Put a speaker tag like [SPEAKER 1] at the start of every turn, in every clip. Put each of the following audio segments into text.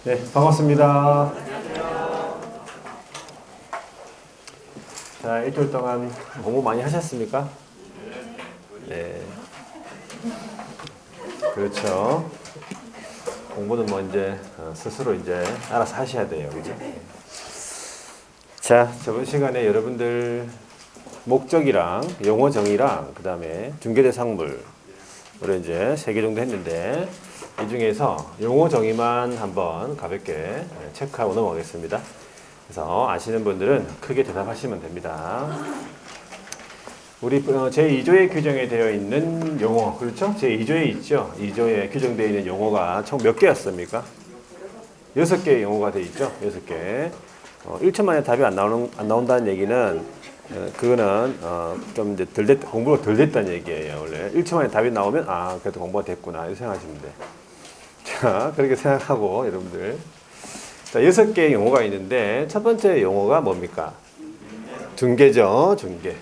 [SPEAKER 1] 네, 반갑습니다. 자, 일주일 동안 공부 많이 하셨습니까? 네. 그렇죠. 공부는 뭐 이제 스스로 이제 알아서 하셔야 돼요. 그죠? 자, 저번 시간에 여러분들 목적이랑 용어 정의랑 그 다음에 중개대상물 우리 이제 3개 정도 했는데 이 중에서 용어 정의만 한번 가볍게 체크하고 넘어가겠습니다. 그래서 아시는 분들은 크게 대답하시면 됩니다. 우리 제2조에 규정에 되어 있는 용어, 그렇죠? 제2조에 있죠? 2조에 규정되어 있는 용어가 총 몇 개였습니까? 6개의 용어가 되어 있죠? 6개. 1초 만에 답이 안 나온다는 얘기는 그거는 좀 이제 공부가 덜 됐다는 얘기예요. 원래 1초 만에 답이 나오면 그래도 공부가 됐구나 이렇게 생각하시면 돼. 자, 그렇게 생각하고 여러분들 자, 6개의 용어가 있는데 첫 번째 용어가 뭡니까? 중개죠. 중개.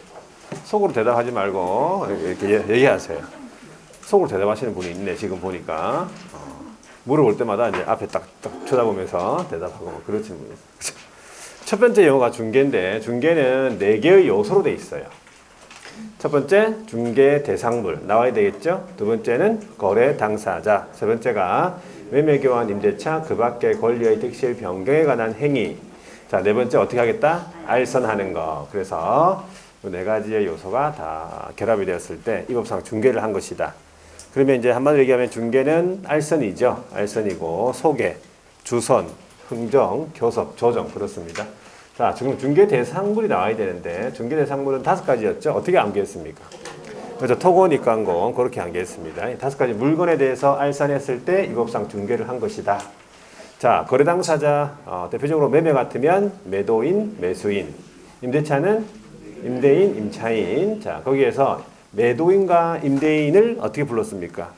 [SPEAKER 1] 속으로 대답하지 말고 이렇게 얘기하세요. 속으로 대답하시는 분이 있네 지금 보니까. 물어볼 때마다 이제 앞에 딱 쳐다보면서 대답하고 뭐 그렇지 뭐. 첫 번째 용어가 중개인데 중개는 4개의 요소로 돼 있어요. 첫 번째 중개 대상물 나와야 되겠죠. 두 번째는 거래 당사자. 세 번째가 매매 교환 임대차 그 밖의 권리의 득실 변경에 관한 행위. 자, 네 번째 어떻게 하겠다? 알선하는 거. 그래서 이 4가지의 요소가 다 결합이 되었을 때 이 법상 중개를 한 것이다. 그러면 이제 한마디로 얘기하면 중개는 알선이죠. 알선이고 소개, 주선, 흥정, 교섭, 조정 그렇습니다. 자, 지금 중개 대상물이 나와야 되는데 중개 대상물은 5가지였죠. 어떻게 암기했습니까? 그래서 토건, 입관공 그렇게 암기했습니다. 5가지 물건에 대해서 알선했을 때 이 법상 중개를 한 것이다. 자, 거래 당사자 대표적으로 매매 같으면 매도인, 매수인, 임대차는 임대인, 임차인. 자, 거기에서 매도인과 임대인을 어떻게 불렀습니까?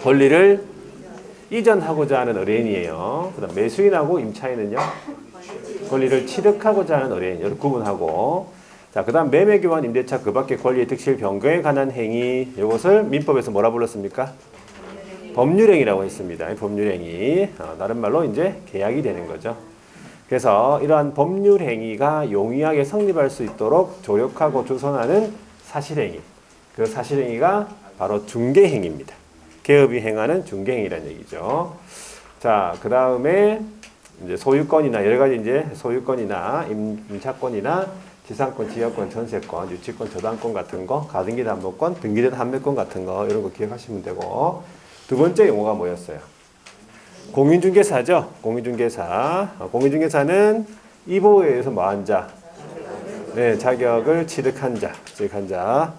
[SPEAKER 1] 권리를 이전하고자 하는 의뢰인이에요. 그다음 매수인하고 임차인은요? 권리를 취득하고자 하는 의뢰인. 이렇게 구분하고. 자, 그다음 매매 교환 임대차 그 밖의 권리의 득실 변경에 관한 행위. 이것을 민법에서 뭐라 불렀습니까? 법률행위라고 했습니다. 법률행위. 다른 말로 이제 계약이 되는 거죠. 그래서 이러한 법률행위가 용이하게 성립할 수 있도록 조력하고 주선하는 사실행위. 그 사실행위가 바로 중개행위입니다. 개업이 행하는 중개행위라는 얘기죠. 자, 그 다음에 이제 소유권이나 여러 가지 이제 소유권이나 임차권이나 지상권, 지역권, 전세권, 유치권, 저당권 같은 거, 가등기 담보권, 등기된 판매권 같은 거 이런 거 기억하시면 되고 두 번째 용어가 뭐였어요? 공인중개사죠. 공인중개사. 공인중개사는 이 법에 의해서 뭐한 자? 네, 자격을 취득한 자. 취득한 자.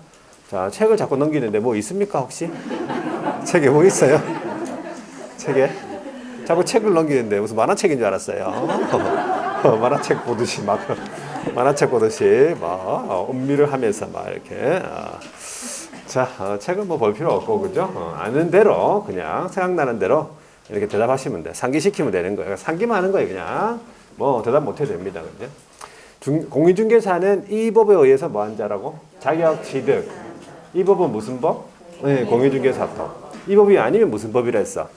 [SPEAKER 1] 자, 책을 자꾸 넘기는데 뭐 있습니까 혹시? 책에 뭐 있어요? 책에? 자꾸 책을 넘기는데 무슨 만화책인 줄 알았어요. 만화책 보듯이 막 만화책 보듯이 막 음미를 하면서 막 이렇게. 자, 책은 뭐 볼 필요 없고 그죠? 아는 대로 그냥 생각나는 대로 이렇게 대답하시면 돼. 상기시키면 되는 거예요. 상기만 하는 거예요, 그냥. 뭐 대답 못 해도 됩니다. 그죠? 공인중개사는 이 법에 의해서 뭐 한 자라고? 자격 취득. 이 법은 무슨 법? 네, 공인중개사법. 이 법이 아니면 무슨 법이라 했어?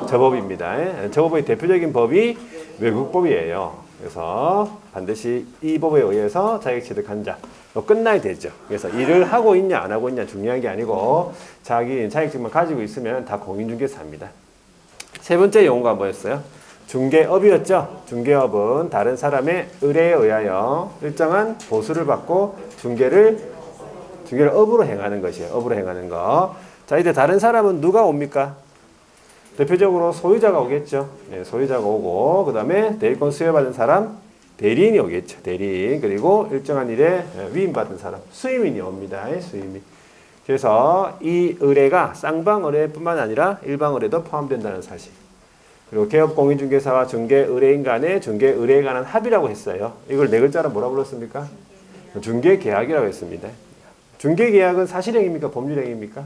[SPEAKER 1] 저 법입니다. 저 법의 대표적인 법이 외국법이에요. 그래서 반드시 이 법에 의해서 자격 취득한 자. 끝나야 되죠. 그래서 일을 하고 있냐 안 하고 있냐 중요한 게 아니고 자기 자격증만 가지고 있으면 다 공인중개사입니다. 세 번째 용어가 뭐였어요? 중개업이었죠. 중개업은 다른 사람의 의뢰에 의하여 일정한 보수를 받고 중개를 업으로 행하는 것이에요. 업으로 행하는 거. 자, 이제 다른 사람은 누가 옵니까? 대표적으로 소유자가 오겠죠. 네, 소유자가 오고, 그 다음에 대리권 수여받은 사람, 대리인이 오겠죠. 대리인. 그리고 일정한 일에 위임받은 사람, 수임인이 옵니다. 수임인. 그래서 이 의뢰가 쌍방 의뢰뿐만 아니라 일방 의뢰도 포함된다는 사실. 그리고 개업 공인중개사와 중개 의뢰인 간의 중개 의뢰에 관한 합의라고 했어요. 이걸 4글자로 뭐라 불렀습니까? 중개 계약이라고 했습니다. 중개 계약은 사실행위입니까? 법률행위입니까?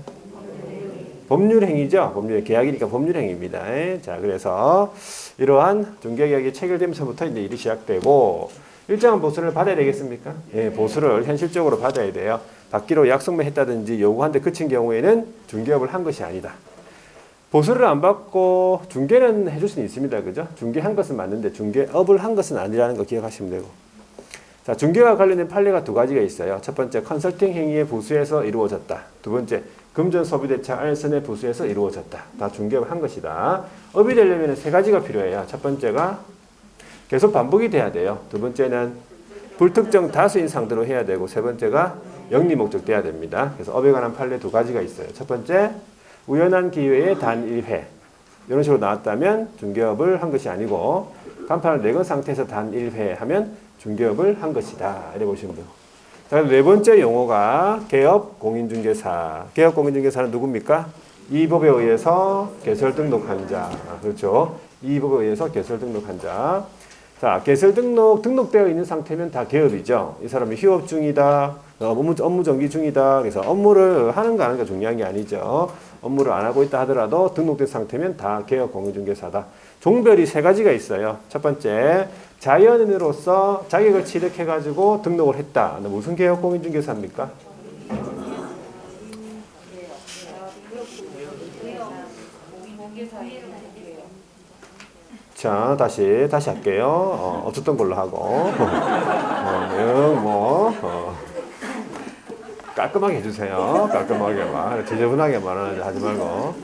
[SPEAKER 1] 법률행위죠. 법률 계약이니까 법률행위입니다. 자, 그래서 이러한 중개 계약이 체결되면서부터 이제 일이 시작되고 일정한 보수를 받아야 되겠습니까? 예, 보수를 현실적으로 받아야 돼요. 받기로 약속만 했다든지 요구한 데 그친 경우에는 중개업을 한 것이 아니다. 보수를 안 받고 중개는 해줄 수는 있습니다. 그죠? 중개한 것은 맞는데 중개업을 한 것은 아니라는 거 기억하시면 되고. 자, 중개와 관련된 판례가 두 가지가 있어요. 첫 번째, 컨설팅 행위의 보수에서 이루어졌다. 두 번째, 금전 소비 대책 알선의 보수에서 이루어졌다. 다 중개업을 한 것이다. 업이 되려면 세 가지가 필요해요. 첫 번째가 계속 반복이 돼야 돼요. 두 번째는 불특정 다수인 상대로 해야 되고, 세 번째가 영리 목적 돼야 됩니다. 그래서 업에 관한 판례 두 가지가 있어요. 첫 번째, 우연한 기회에 단 1회. 이런 식으로 나왔다면 중개업을 한 것이 아니고, 간판을 내건 상태에서 단 1회 하면 중개업을 한 것이다. 이래 보시면 돼요. 자, 네 번째 용어가 개업 공인중개사. 개업 공인중개사는 누굽니까? 이 법에 의해서 개설 등록한 자. 그렇죠. 이 법에 의해서 개설 등록한 자. 자, 개설 등록되어 있는 상태면 다 개업이죠. 이 사람이 휴업 중이다. 업무 정기 중이다. 그래서 업무를 하는가 안 하는가 중요한 게 아니죠. 업무를 안 하고 있다 하더라도 등록된 상태면 다 개업 공인중개사다. 종별이 세 가지가 있어요. 첫 번째, 자연인으로서 자격을 취득해가지고 등록을 했다. 무슨 개업 공인중개사입니까? 자, 다시 할게요. 없었던 걸로 하고. 깔끔하게 해주세요. 깔끔하게만. 지저분하게만 하지 말고.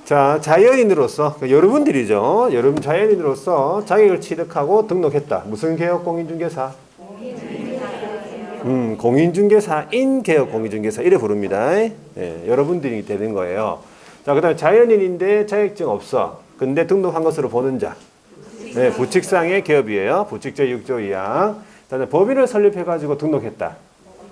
[SPEAKER 1] 자, 자연인으로서, 여러분들이죠. 여러분 자연인으로서 자격을 취득하고 등록했다. 무슨 개업 공인중개사? 공인중개사인 개업 공인중개사. 이래 부릅니다. 예, 여러분들이 되는 거예요. 자, 그 다음에 자연인인데 자격증 없어. 근데 등록한 것으로 보는 자. 네, 부칙상의 개업이에요. 부칙제 6조 2항. 그다음에 법인을 설립해가지고 등록했다.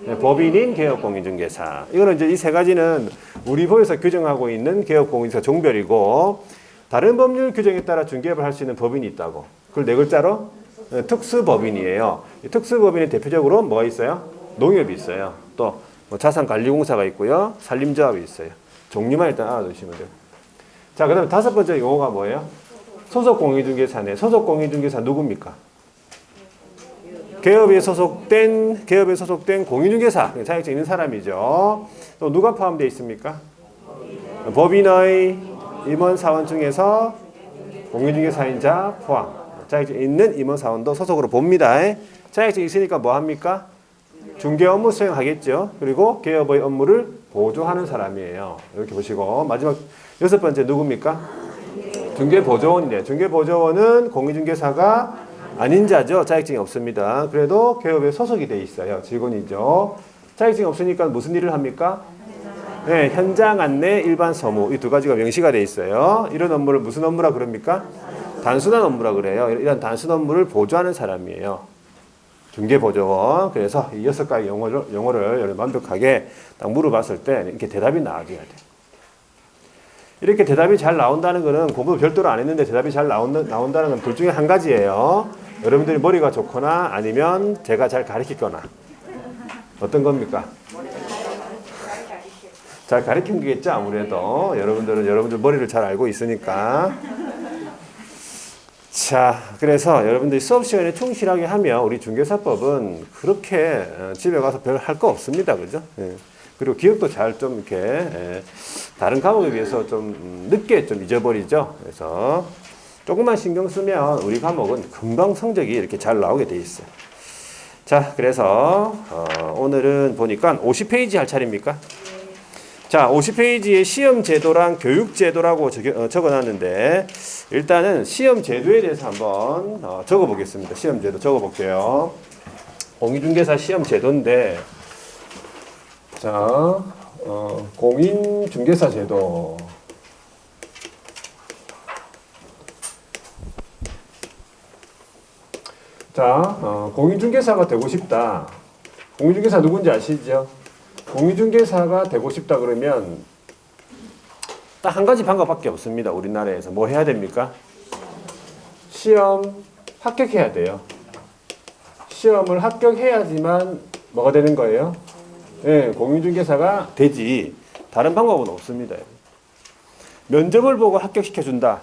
[SPEAKER 1] 네, 법인인 개업공인중개사. 이거는 이제 이 세 가지는 우리 법에서 규정하고 있는 개업공인중개사 종별이고, 다른 법률 규정에 따라 중개업을 할 수 있는 법인이 있다고. 그걸 네 글자로 네, 특수법인이에요. 이 특수법인의 대표적으로 뭐가 있어요? 농협이 있어요. 또 뭐 자산관리공사가 있고요. 산림조합이 있어요. 종류만 일단 알아두시면 돼요. 자, 그 다음에 다섯 번째 용어가 뭐예요? 소속공인중개사네. 소속공인중개사 누굽니까? 개업에 소속된 공인중개사. 자격증 있는 사람이죠. 또 누가 포함되어 있습니까? 법인의 임원사원 중에서 공인중개사인 자 포함. 자격증 있는 임원사원도 소속으로 봅니다. 자격증 있으니까 뭐 합니까? 중개 업무 수행하겠죠. 그리고 개업의 업무를 보조하는 사람이에요. 이렇게 보시고, 마지막 여섯 번째 누굽니까? 중개보조원이네요. 중개보조원은 공인중개사가 아닌 자죠. 자격증이 없습니다. 그래도 개업에 소속이 돼 있어요. 직원이죠. 자격증이 없으니까 무슨 일을 합니까? 네, 현장 안내, 일반 서무. 이 두 가지가 명시가 돼 있어요. 이런 업무를 무슨 업무라 그럽니까? 단순한 업무라 그래요. 이런 단순 업무를 보조하는 사람이에요. 중개보조원. 그래서 이 여섯 가지 용어를 완벽하게 딱 물어봤을 때 이렇게 대답이 나와줘야 돼. 이렇게 대답이 잘 나온다는 것은 공부도 별도로 안 했는데 대답이 잘 나온다는 건 둘 중에 한 가지예요. 여러분들이 머리가 좋거나 아니면 제가 잘 가르치거나. 어떤 겁니까? 잘 가르친 거겠죠, 아무래도. 여러분들 머리를 잘 알고 있으니까. 자, 그래서 여러분들이 수업 시간에 충실하게 하면 우리 중개사법은 그렇게 집에 가서 별 할 거 없습니다. 그죠? 예. 그리고 기억도 잘 좀 이렇게 다른 과목에 비해서 좀 늦게 좀 잊어버리죠. 그래서 조금만 신경 쓰면 우리 과목은 금방 성적이 이렇게 잘 나오게 돼 있어요. 자, 그래서 오늘은 보니까 50페이지 할 차례입니까? 자, 50페이지에 시험 제도랑 교육 제도라고 적어놨는데 일단은 시험 제도에 대해서 한번 적어보겠습니다. 시험 제도 적어볼게요. 공인중개사 시험 제도인데 자, 공인중개사 제도. 자, 공인중개사가 되고 싶다. 공인중개사 누군지 아시죠? 공인중개사가 되고 싶다 그러면 딱 한 가지 방법밖에 없습니다. 우리나라에서 뭐 해야 됩니까? 시험 합격해야 돼요. 시험을 합격해야지만 뭐가 되는 거예요? 네, 공인중개사가 되지. 다른 방법은 없습니다. 면접을 보고 합격시켜준다.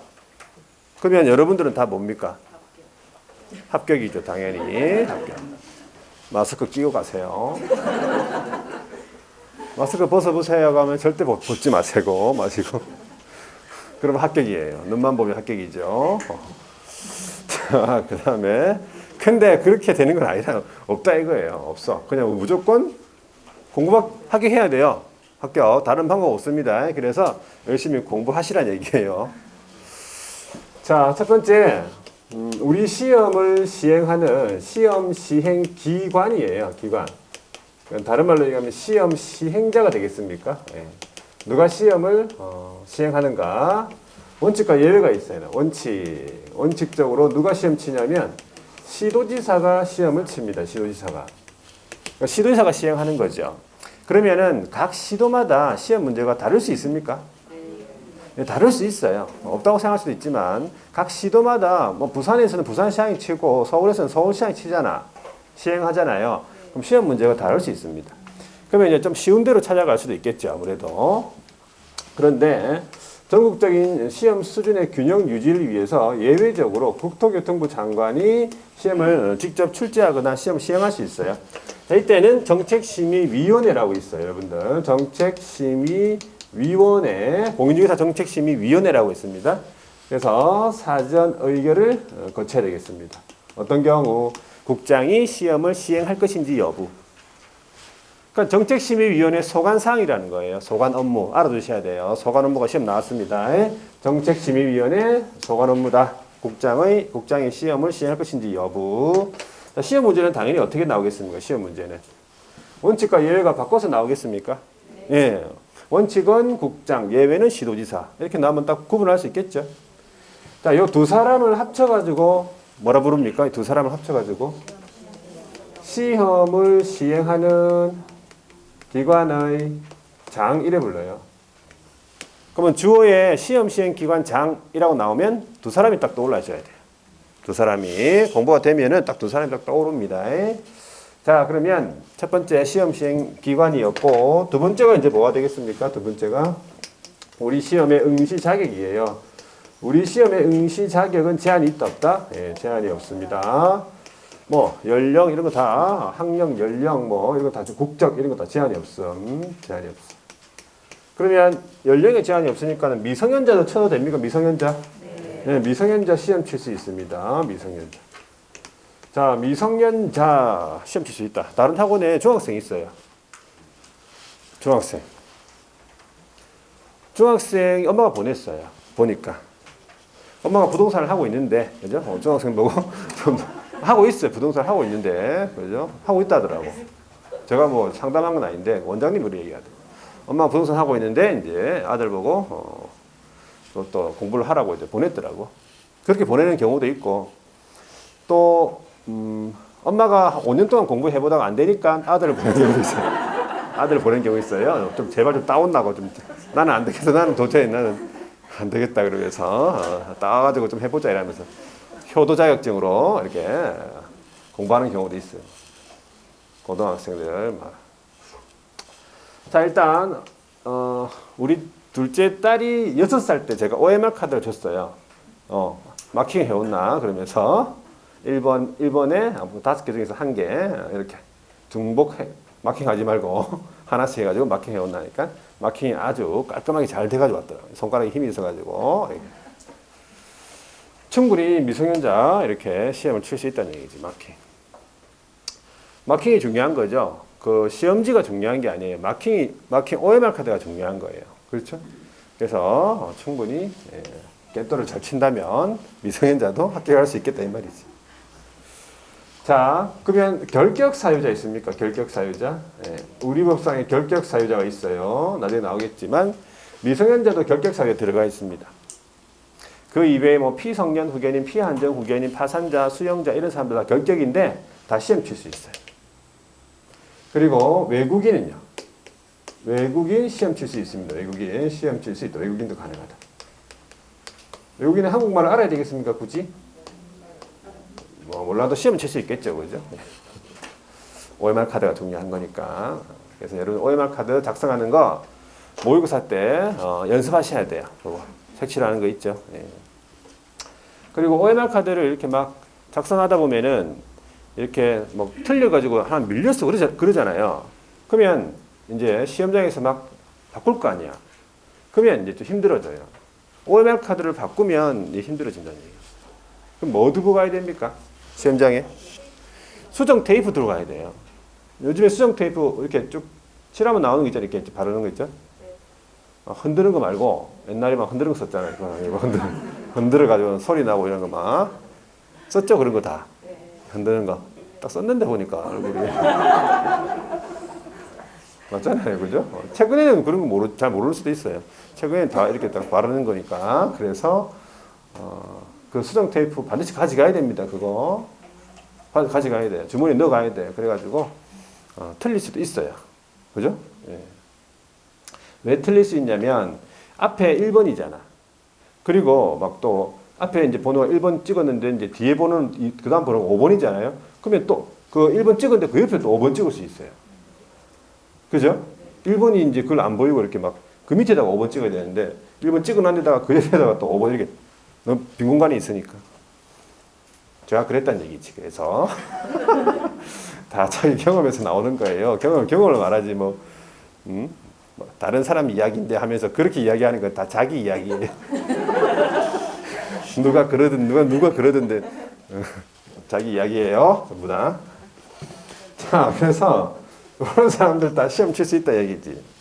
[SPEAKER 1] 그러면 여러분들은 다 뭡니까? 합격이죠, 당연히. 합격. 마스크 끼고 가세요. 마스크 벗어보세요 하면 절대 벗지 마시고. 그럼 합격이에요. 눈만 보면 합격이죠. 자, 그 다음에 근데 그렇게 되는 건 아니라 없다 이거예요. 없어. 그냥 무조건 공부만 합격해야 돼요. 합격. 다른 방법 없습니다. 그래서 열심히 공부하시란 얘기예요. 자, 첫 번째, 우리 시험을 시행하는 시험 시행 기관이에요. 기관. 다른 말로 얘기하면 시험 시행자가 되겠습니까? 네. 누가 시험을 시행하는가? 원칙과 예외가 있어요. 원칙적으로 누가 시험 치냐면 시도지사가 시험을 칩니다. 시도지사가. 그러니까 시도지사가 시행하는 거죠. 그러면은 각 시도마다 시험 문제가 다를 수 있습니까? 네, 다를 수 있어요. 없다고 생각할 수도 있지만 각 시도마다 뭐 부산에서는 부산시향이 치고 서울에서는 서울시향이 치잖아. 시행하잖아요. 그럼 시험 문제가 다를 수 있습니다. 그러면 이제 좀 쉬운 대로 찾아갈 수도 있겠죠. 아무래도. 그런데 전국적인 시험 수준의 균형 유지를 위해서 예외적으로 국토교통부 장관이 시험을 직접 출제하거나 시험 시행할 수 있어요. 자, 이때는 정책심의위원회라고 있어요. 여러분들. 정책심의위원회, 공인중개사 정책심의위원회라고 있습니다. 그래서 사전 의결을 거쳐야 되겠습니다. 어떤 경우 국장이 시험을 시행할 것인지 여부. 그러니까 정책심의위원회 소관사항이라는 거예요. 소관 업무 알아두셔야 돼요. 소관 업무가 시험 나왔습니다. 정책심의위원회 소관 업무다. 국장이 시험을 시행할 것인지 여부. 자, 시험 문제는 당연히 어떻게 나오겠습니까? 시험 문제는 원칙과 예외가 바꿔서 나오겠습니까? 네. 예. 원칙은 국장, 예외는 시도지사. 이렇게 나오면 딱 구분할 수 있겠죠. 자, 이 두 사람을 합쳐가지고 뭐라 부릅니까? 이 두 사람을 합쳐가지고 시험을 시행하는 기관의 장 이래 불러요. 그러면 주어에 시험 시행 기관 장이라고 나오면 두 사람이 딱 떠올라줘야 돼요. 두 사람이 공부가 되면은 딱 두 사람이 딱 떠오릅니다. 자, 그러면 첫 번째 시험 시행 기관이었고 두 번째가 이제 뭐가 되겠습니까? 두 번째가 우리 시험의 응시 자격이에요. 우리 시험의 응시 자격은 제한이 있다 없다? 예, 제한이 없습니다. 뭐 연령 이런 거 다 학력, 연령 뭐 이런 거 다 국적 이런 거 다 제한이 없음. 제한이 없어. 그러면 연령에 제한이 없으니까는 미성년자도 쳐도 됩니까? 미성년자? 네, 미성년자 시험 칠 수 있습니다. 미성년자. 자, 미성년자 시험 칠 수 있다. 다른 학원에 중학생이 있어요. 중학생 엄마가 보냈어요. 보니까 엄마가 부동산을 하고 있는데, 그죠? 중학생 보고 좀 하고 있어요. 부동산 하고 있는데, 그죠? 하고 있다더라고. 제가 뭐 상담한 건 아닌데 원장님이 그렇게 얘기하더라고요. 엄마가 부동산 하고 있는데 이제 아들 보고 또 공부를 하라고 이제 보냈더라고. 그렇게 보내는 경우도 있고 또 엄마가 5년 동안 공부해 보다가 안 되니까 아들을 보내는 경우도 있어요. 아들을 보내는 경우 있어요. 좀 제발 좀 다운나고 좀 나는 안 되겠어. 나는 도저히 나는 안 되겠다 그러면서 따가지고 좀 해보자 이러면서 효도 자격증으로 이렇게 공부하는 경우도 있어요. 고등학생들 막. 자, 일단 우리 둘째 딸이 6살 때 제가 OMR 카드를 줬어요. 마킹 해온나 그러면서 1번에 5개 중에서 1개 이렇게 중복 마킹하지 말고 하나씩 해가지고 마킹 해온다니까 마킹이 아주 깔끔하게 잘 돼가지고 왔더라고요. 손가락에 힘이 있어가지고 충분히 미성년자 이렇게 시험을 칠 수 있다는 얘기지. 마킹이 중요한 거죠. 그 시험지가 중요한 게 아니에요. 마킹 OMR 카드가 중요한 거예요. 그렇죠? 그래서 충분히 깻돌을 잘 친다면 미성년자도 합격할 수 있겠다 이 말이지. 자, 그러면 결격 사유자 있습니까? 결격 사유자. 우리 법상에 결격 사유자가 있어요. 나중에 나오겠지만 미성년자도 결격 사유에 들어가 있습니다. 그 이외에 뭐 피성년 후견인, 피한정 후견인, 파산자, 수영자 이런 사람들 다 결격인데 다 시험 칠 수 있어요. 그리고 외국인은요. 외국인 시험 칠 수 있습니다. 외국인 시험 칠 수 있다. 외국인도 가능하다. 외국인은 한국말을 알아야 되겠습니까? 굳이? 뭐 몰라도 시험 칠 수 있겠죠. 그죠? OMR 카드가 중요한 거니까. 그래서 여러분 OMR 카드 작성하는 거 모의고사 때 연습하셔야 돼요. 그거 색칠하는 거 있죠. 그리고 OMR 카드를 이렇게 막 작성하다 보면은 이렇게 뭐 틀려가지고 하나 밀렸어 그러잖아요. 그러면 이제 시험장에서 막 바꿀 거 아니야. 그러면 이제 좀 힘들어져요. OMR 카드를 바꾸면 힘들어진다는 얘기예요. 그럼 뭐 두고 가야 됩니까? 시험장에? 수정 테이프 들고 가야 돼요. 요즘에 수정 테이프 이렇게 쭉 칠하면 나오는 거 있잖아요. 이렇게 바르는 거 있죠? 흔드는 거 말고 옛날에 막 흔드는 거 썼잖아요. 이거 흔들어 가지고 소리 나고 이런 거 막 썼죠? 그런 거 다. 흔드는 거. 딱 썼는데 보니까 얼굴이. 맞잖아요. 그죠? 최근에는 그런 거 잘 모를 수도 있어요. 최근에는 다 이렇게 딱 바르는 거니까. 그래서 그 수정 테이프 반드시 가져가야 됩니다. 그거. 가져가야 돼요. 주머니에 넣어 가야 돼요. 그래가지고 틀릴 수도 있어요. 그죠? 예. 왜 틀릴 수 있냐면 앞에 1번이잖아. 그리고 막 또 앞에 이제 번호가 1번 찍었는데 이제 뒤에 번호는 그 다음 번호가 5번이잖아요. 그러면 또 그 1번 찍었는데 그 옆에 또 5번 찍을 수 있어요. 그죠? 1번이 이제 그걸 안 보이고 이렇게 막 그 밑에다가 5번 찍어야 되는데 1번 찍은 안에다가 그 옆에다가 또 5번 이렇게 너무 빈 공간이 있으니까. 제가 그랬다는 얘기지. 그래서 다 자기 경험에서 나오는 거예요. 경험을 말하지 뭐, 뭐 다른 사람 이야기인데 하면서 그렇게 이야기하는 건 다 자기 이야기예요. 누가 그러던데 자기 이야기예요. 전부 다. 자, 그래서 그런 사람들 다 시험 칠 수 있다 얘기지.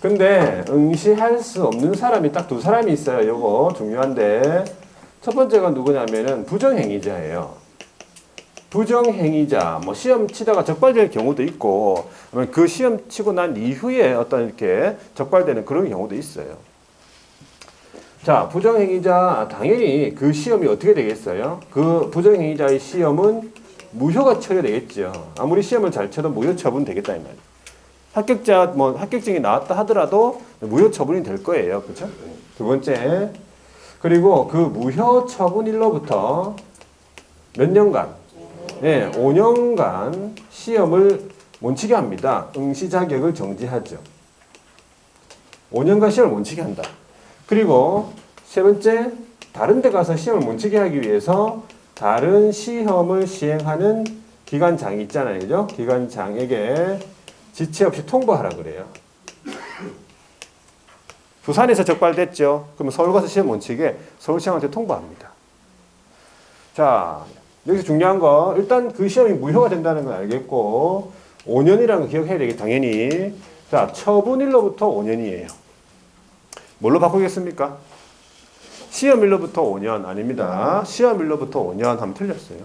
[SPEAKER 1] 근데 응시할 수 없는 사람이 딱 두 사람이 있어요. 요거 중요한데 첫 번째가 누구냐면은 부정행위자예요. 부정행위자, 뭐 시험 치다가 적발될 경우도 있고, 그 시험 치고 난 이후에 어떤 이렇게 적발되는 그런 경우도 있어요. 자, 부정행위자 당연히 그 시험이 어떻게 되겠어요? 그 부정행위자의 시험은 무효가 처리되겠죠. 아무리 시험을 잘 쳐도 무효 처분 되겠다 이 말이에요. 합격증이 나왔다 하더라도 무효 처분이 될 거예요. 그렇죠? 두 번째. 그리고 그 무효 처분일로부터 몇 년간? 네, 5년간 시험을 못 치게 합니다. 응시 자격을 정지하죠. 5년간 시험을 못 치게 한다. 그리고 세 번째, 다른 데 가서 시험을 못 치게 하기 위해서 다른 시험을 시행하는 기관장이 있잖아요. 그죠? 기관장에게 지체 없이 통보하라 그래요. 부산에서 적발됐죠. 그러면 서울 가서 시험 못 치게 서울시장한테 통보합니다. 자, 여기서 중요한 거 일단 그 시험이 무효가 된다는 걸 알겠고 5년이라는 거 기억해야 되겠 당연히. 자, 처분일로부터 5년이에요. 뭘로 바꾸겠습니까? 시험일로부터 5년 아닙니다. 시험일로부터 5년 하면 틀렸어요.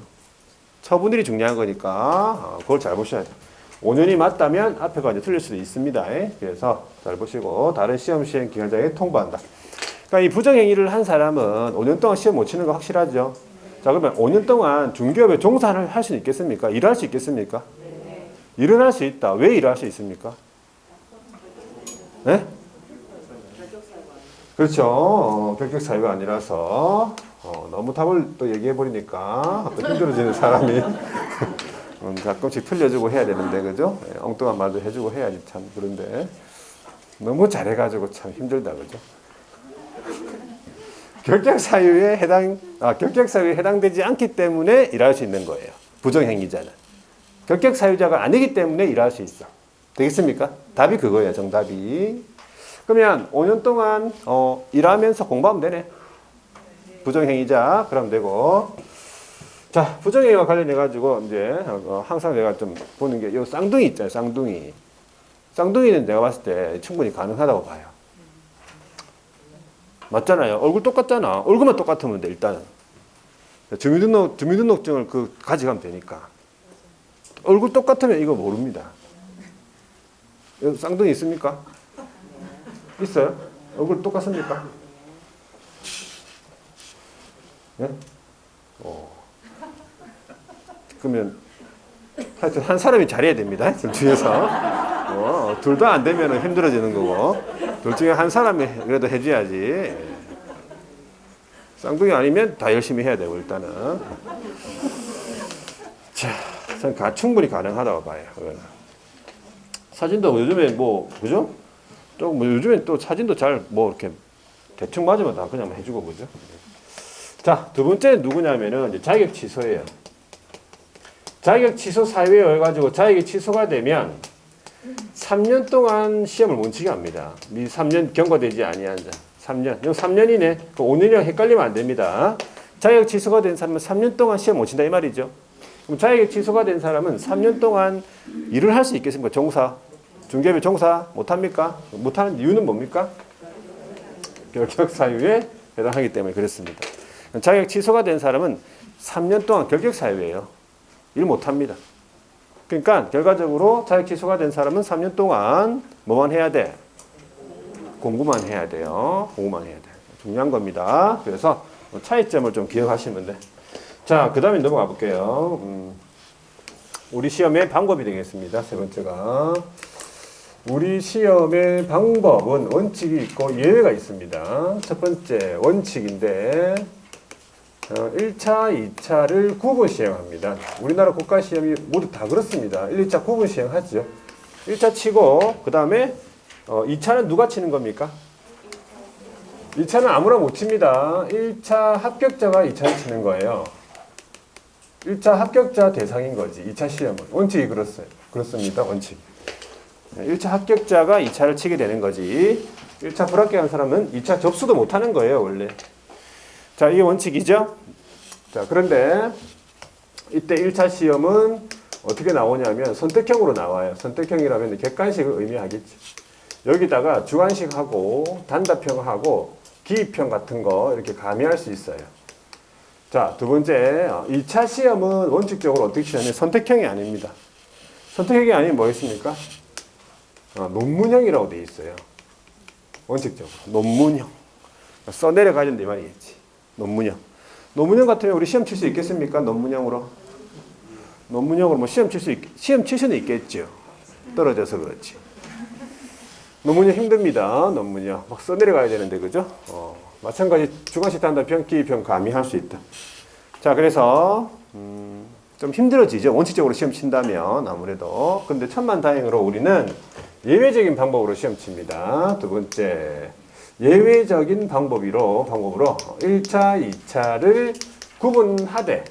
[SPEAKER 1] 처분일이 중요한 거니까 그걸 잘 보셔야 돼요. 5년이 맞다면 앞에가 이제 틀릴 수도 있습니다. 그래서 잘 보시고 다른 시험 시행 기관장에 통보한다. 그러니까 이 부정행위를 한 사람은 5년 동안 시험 못 치는 거 확실하죠? 자, 그러면 5년 동안 중개업에 종사를 할 수 있겠습니까? 일할 수 있겠습니까? 네. 일은 할 수 있다. 왜 일할 수 있습니까? 네? 그렇죠. 결격 사유가 아니라서 너무 답을 또 얘기해 버리니까 힘들어지는 사람이 가끔씩 틀려주고 해야 되는데 그죠? 엉뚱한 말도 해주고 해야지 참 그런데 너무 잘해가지고 참 힘들다 그죠? 결격 사유에 해당되지 않기 때문에 일할 수 있는 거예요. 부정행위자는 결격 사유자가 아니기 때문에 일할 수 있어. 되겠습니까? 답이 그거예요. 정답이. 그러면 5년 동안 일하면서 공부하면 되네. 부정행위자 그러면 되고. 자, 부정행위와 관련해가지고, 이제, 항상 내가 좀 보는 게, 요 쌍둥이 있잖아요, 쌍둥이. 쌍둥이는 내가 봤을 때 충분히 가능하다고 봐요. 맞잖아요. 얼굴 똑같잖아. 얼굴만 똑같으면 돼, 일단은. 주민등록증을 가져가면 되니까. 얼굴 똑같으면 이거 모릅니다. 여기 쌍둥이 있습니까? 있어요? 얼굴 똑같습니까? 예? 그러면 하여튼 한 사람이 잘해야 됩니다. 둘 중에서. 둘 다 안 되면 힘들어지는 거고. 둘 중에 한 사람이 그래도 해줘야지. 쌍둥이 아니면 다 열심히 해야 되고 일단은. 자, 전 충분히 가능하다고 봐요. 사진도 요즘에 뭐 그죠? 또 뭐 요즘에 또 사진도 잘 뭐 이렇게 대충 맞으면 다 그냥 해주고 그죠? 자, 두 번째는 누구냐면은 이제 자격 취소예요. 자격 취소 사유에 의해 가지고 자격이 취소가 되면 3년 동안 시험을 못 치게 합니다. 3년 경과되지 아니한 자. 3년. 이거 3년이네. 5년이랑 헷갈리면 안 됩니다. 자격 취소가 된 사람은 3년 동안 시험 못 친다 이 말이죠. 그럼 자격 취소가 된 사람은 3년 동안 일을 할 수 있겠습니까? 종사. 중개업의 종사 못합니까? 못하는 이유는 뭡니까? 결격 사유에 해당하기 때문에 그렇습니다. 자격 취소가 된 사람은 3년 동안 결격 사유예요. 일 못합니다. 그러니까 결과적으로 자격 취소가 된 사람은 3년 동안 뭐만 해야 돼? 공부만 해야 돼요. 공부만 해야 돼. 중요한 겁니다. 그래서 차이점을 좀 기억하시면 돼. 자, 그 다음에 넘어가 볼게요. 우리 시험의 방법이 되겠습니다. 세 번째가. 우리 시험의 방법은 원칙이 있고 예외가 있습니다. 첫 번째 원칙인데 1차, 2차를 구분 시행합니다. 우리나라 국가시험이 모두 다 그렇습니다. 1, 2차 구분 시행하죠. 1차 치고 그 다음에 2차는 누가 치는 겁니까? 2차는 아무나 못 칩니다. 1차 합격자가 2차를 치는 거예요. 1차 합격자 대상인 거지. 2차 시험은. 원칙이 그렇습니다. 원칙. 1차 합격자가 2차를 치게 되는 거지. 1차 불합격한 사람은 2차 접수도 못하는 거예요. 원래. 자, 이게 원칙이죠. 자, 그런데 이때 1차 시험은 어떻게 나오냐면 선택형으로 나와요. 선택형이라면 객관식을 의미하겠죠. 여기다가 주관식하고 단답형하고 기입형 같은 거 이렇게 가미할 수 있어요. 자, 두 번째, 2차 시험은 원칙적으로 어떻게 치냐면 선택형이 아닙니다. 선택형이 아니면 뭐겠습니까? 논문형이라고 되어 있어요. 원칙적으로. 논문형. 써내려가야 된다 이 말이겠지. 논문형. 논문형 같으면 우리 시험 칠 수 있겠습니까? 논문형으로. 논문형으로 뭐 시험 칠 수는 있겠죠. 떨어져서 그렇지. 논문형 힘듭니다. 논문형. 막 써내려가야 되는데, 그죠? 마찬가지 주관식 단답형, 기입형 가미할 수 있다. 자, 그래서, 좀 힘들어지죠. 원칙적으로 시험 친다면, 아무래도. 근데 천만다행으로 우리는 예외적인 방법으로 시험 칩니다. 두 번째. 예외적인 방법으로 1차, 2차를 구분하되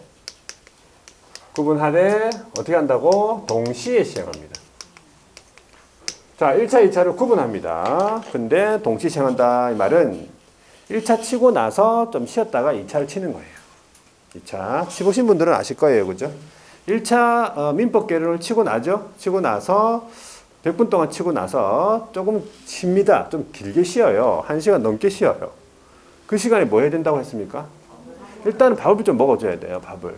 [SPEAKER 1] 어떻게 한다고? 동시에 시행합니다. 자, 1차, 2차를 구분합니다. 근데 동시에 시행한다 이 말은 1차 치고 나서 좀 쉬었다가 2차를 치는 거예요. 2차 치보신 분들은 아실 거예요. 그죠? 1차 민법계를 치고 나죠. 치고 나서 100분 동안 치고 나서 조금 쉽니다. 좀 길게 쉬어요. 1시간 넘게 쉬어요. 그 시간에 뭐 해야 된다고 했습니까? 일단은 밥을 좀 먹어줘야 돼요. 밥을.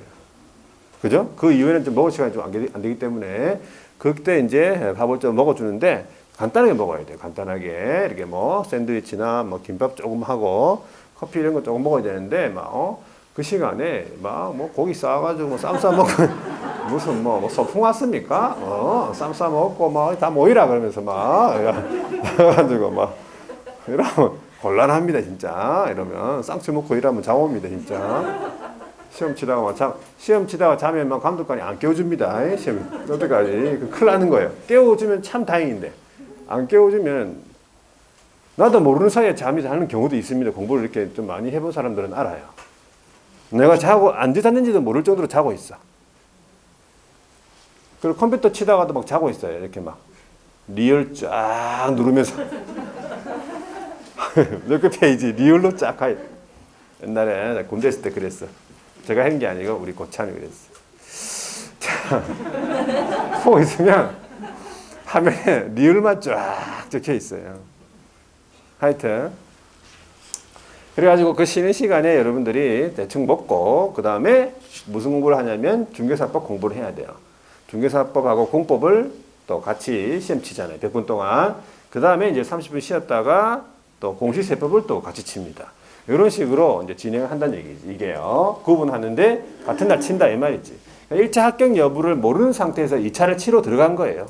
[SPEAKER 1] 그죠? 그 이후에는 좀 먹을 시간이 좀 안 되기 때문에 그때 이제 밥을 좀 먹어주는데 간단하게 먹어야 돼요. 간단하게. 이렇게 뭐 샌드위치나 뭐 김밥 조금 하고 커피 이런 거 조금 먹어야 되는데 그 시간에 막 뭐 고기 싸가지고 쌈 싸먹고 무슨 뭐 소풍 왔습니까? 쌈 싸먹고 막 다 모이라 그러면서 막 해가지고 막 이러면 곤란합니다 진짜. 이러면 쌍추 먹고 이러면 잠 옵니다 진짜. 시험 치다가 자면 막 감독관이 안 깨워줍니다. 시험 어떡하지? 큰일 나는 거예요. 깨워주면 참 다행인데 안 깨워주면 나도 모르는 사이에 잠이 자는 경우도 있습니다. 공부를 이렇게 좀 많이 해본 사람들은 알아요. 내가 자고 언제 잤는지도 모를 정도로 자고 있어. 그리고 컴퓨터 치다가도 막 자고 있어요. 이렇게 막 리얼 쫙 누르면서 몇 개 페이지 리얼로 쫙 가요. 옛날에 군대 있을 때 그랬어. 제가 한 게 아니고 우리 고참이 그랬어. 자, 보고 있으면 화면에 리얼만 쫙 적혀 있어요. 하여튼 그래가지고 그 쉬는 시간에 여러분들이 대충 먹고 그 다음에 무슨 공부를 하냐면 중개사법 공부를 해야 돼요. 중개사법하고 공법을 또 같이 시험 치잖아요. 100분 동안. 그 다음에 이제 30분 쉬었다가 또 공시세법을 또 같이 칩니다. 이런 식으로 이제 진행을 한다는 얘기지. 이게요. 구분하는데 같은 날 친다 이 말이지. 1차 합격 여부를 모르는 상태에서 2차를 치러 들어간 거예요.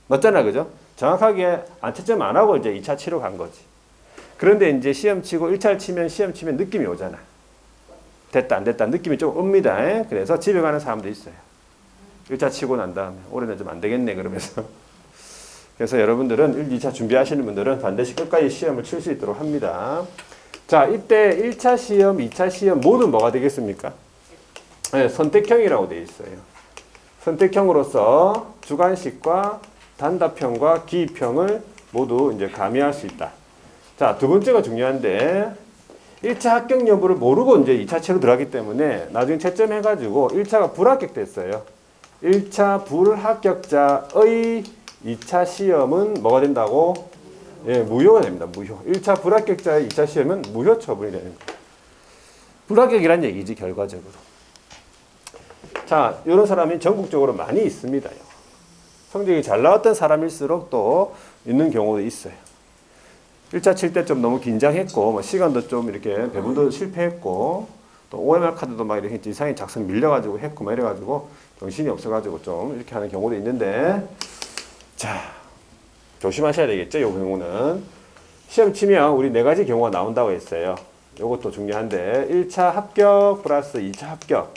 [SPEAKER 1] 맞잖아, 그죠? 정확하게 채점 안 하고 이제 2차 치러 간 거지. 그런데 이제 시험 치고 1차를 치면 시험 치면 느낌이 오잖아. 됐다 안 됐다 느낌이 좀 옵니다. 그래서 집에 가는 사람도 있어요. 1차 치고 난 다음에 올해는 좀 안 되겠네 그러면서. 그래서 여러분들은 1, 2차 준비하시는 분들은 반드시 끝까지 시험을 칠 수 있도록 합니다. 자, 이때 1차 시험, 2차 시험 모두 뭐가 되겠습니까? 네, 선택형이라고 되어 있어요. 선택형으로서 주관식과 단답형과 기입형을 모두 이제 가미할 수 있다. 자, 두 번째가 중요한데 1차 합격 여부를 모르고 이제 2차 채로 들어가기 때문에 나중에 채점해가지고 1차가 불합격됐어요. 1차 불합격자의 2차 시험은 뭐가 된다고? 예, 무효가 됩니다. 무효. 1차 불합격자의 2차 시험은 무효 처분이 되는 거예요. 불합격이란 얘기지 결과적으로. 자, 이런 사람이 전국적으로 많이 있습니다. 성적이 잘 나왔던 사람일수록 또 있는 경우도 있어요. 1차 칠 때 좀 너무 긴장했고 뭐 시간도 좀 이렇게 배분도 실패했고 또 OMR 카드도 막 이렇게 이상하게 작성 밀려가지고 했고 막 이래가지고 정신이 없어가지고 좀 이렇게 하는 경우도 있는데 자 조심하셔야 되겠죠. 이 경우는 시험 치면 우리 4가지 경우가 나온다고 했어요. 이것도 중요한데 1차 합격 플러스 2차 합격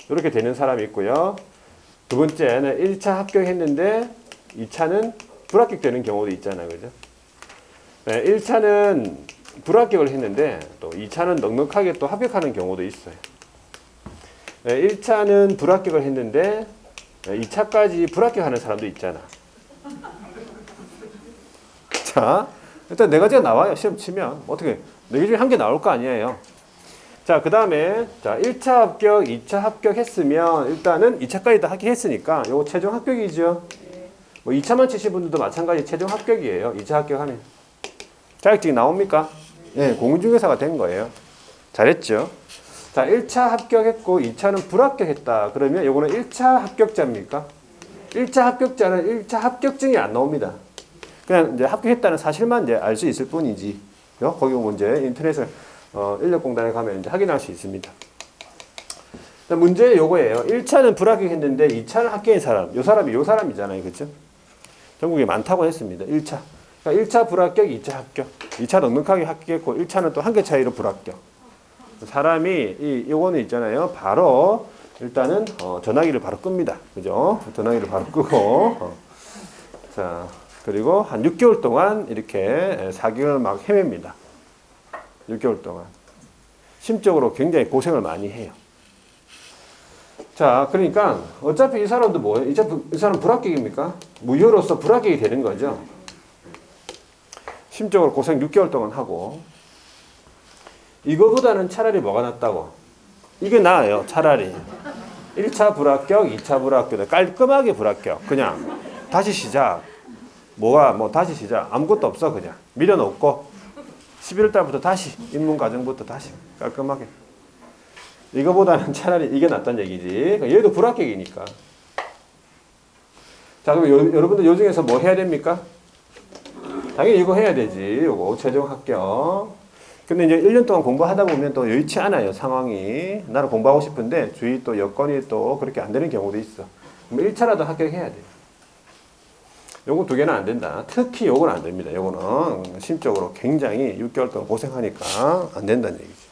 [SPEAKER 1] 이렇게 되는 사람이 있고요. 두 번째는 1차 합격했는데 2차는 불합격되는 경우도 있잖아요. 그죠? 네, 1차는 불합격을 했는데 또 2차는 넉넉하게 또 합격하는 경우도 있어요. 네, 1차는 불합격을 했는데 2차까지 불합격하는 사람도 있잖아. 자, 일단 4가지가 나와요. 시험 치면. 어떻게 4개 중에 1개 나올 거 아니에요. 자, 그 다음에 자 1차 합격, 2차 합격했으면 일단은 2차까지 다 합격했으니까 요거 최종 합격이죠. 뭐 2차만 치신 분들도 마찬가지 최종 합격이에요. 2차 합격하면. 자격증이 나옵니까? 네, 공인중개사가 된 거예요. 잘했죠? 자, 1차 합격했고 2차는 불합격했다. 그러면 요거는 1차 합격자입니까? 1차 합격자는 1차 합격증이 안 나옵니다. 그냥 이제 합격했다는 사실만 이제 알 수 있을 뿐이지. 거기 보면 이제 인터넷을 인력공단에 가면 이제 확인할 수 있습니다. 문제 요거예요. 1차는 불합격했는데 2차는 합격한 사람. 요 사람이잖아요. 그렇죠? 전국에 많다고 했습니다. 1차. 그러니까 1차 불합격, 2차 합격. 2차 넉넉하게 합격했고 1차는 또 한 개 차이로 불합격. 사람이 요거는 있잖아요. 바로 일단은 전화기를 바로 끕니다. 그죠? 전화기를 바로 끄고 자, 그리고 한 6개월 동안 이렇게 사격을 막 헤맵니다. 6개월 동안. 심적으로 굉장히 고생을 많이 해요. 자, 그러니까 어차피 이 사람도 뭐예요? 이 사람 불합격입니까? 무효로서 불합격이 되는 거죠. 심적으로 고생 6개월 동안 하고 이거보다는 차라리 뭐가 낫다고? 이게 나아요. 차라리 1차 불합격, 2차 불합격 깔끔하게 불합격. 그냥 다시 시작. 다시 시작. 아무것도 없어. 그냥 미련없고 11월 달부터 다시 입문 과정부터 다시 깔끔하게. 이거보다는 차라리 이게 낫다는 얘기지. 얘도 불합격이니까. 자, 그럼 여러분들 요 중에서 뭐 해야 됩니까? 당연히 이거 해야 되지. 요거 최종 합격. 근데 이제 1년 동안 공부하다 보면 또 여의치 않아요. 상황이. 나는 공부하고 싶은데 주위 또 여건이 또 그렇게 안 되는 경우도 있어. 그럼 1차라도 합격해야 돼. 요거 2개는 안 된다. 특히 요거는 안 됩니다. 요거는 심적으로 굉장히 6개월 동안 고생하니까 안 된다는 얘기죠.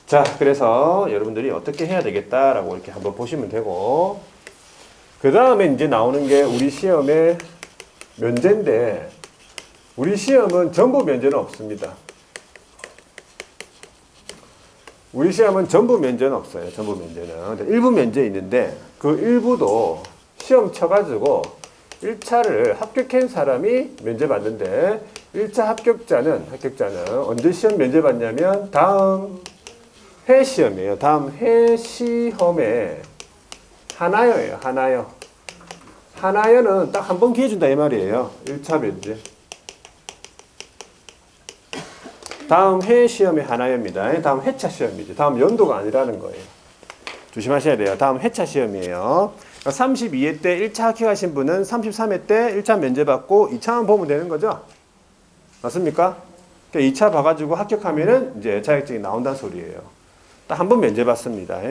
[SPEAKER 1] 자, 그래서 여러분들이 어떻게 해야 되겠다라고 이렇게 한번 보시면 되고, 그 다음에 이제 나오는 게 우리 시험의 면제인데, 우리 시험은 전부 면제는 없습니다. 우리 시험은 전부 면제는 없어요. 전부 면제는. 일부 면제 있는데, 그 일부도 시험 쳐가지고 1차를 합격한 사람이 면제받는데 1차 합격자는 언제 시험 면제받냐면 다음 회 시험이에요. 다음 회 시험에 하나여예요. 하나여. 하나여는 딱 한 번 기회 준다 이 말이에요. 1차 면제. 다음 회 시험이 하나여입니다. 다음 회차 시험이죠. 다음 연도가 아니라는 거예요. 조심하셔야 돼요. 다음 회차 시험이에요. 32회 때 1차 합격하신 분은 33회 때 1차 면제받고 2차만 보면 되는 거죠? 맞습니까? 그러니까 2차 봐가지고 합격하면은 이제 자격증이 나온다는 소리예요. 딱 한 번 면제받습니다.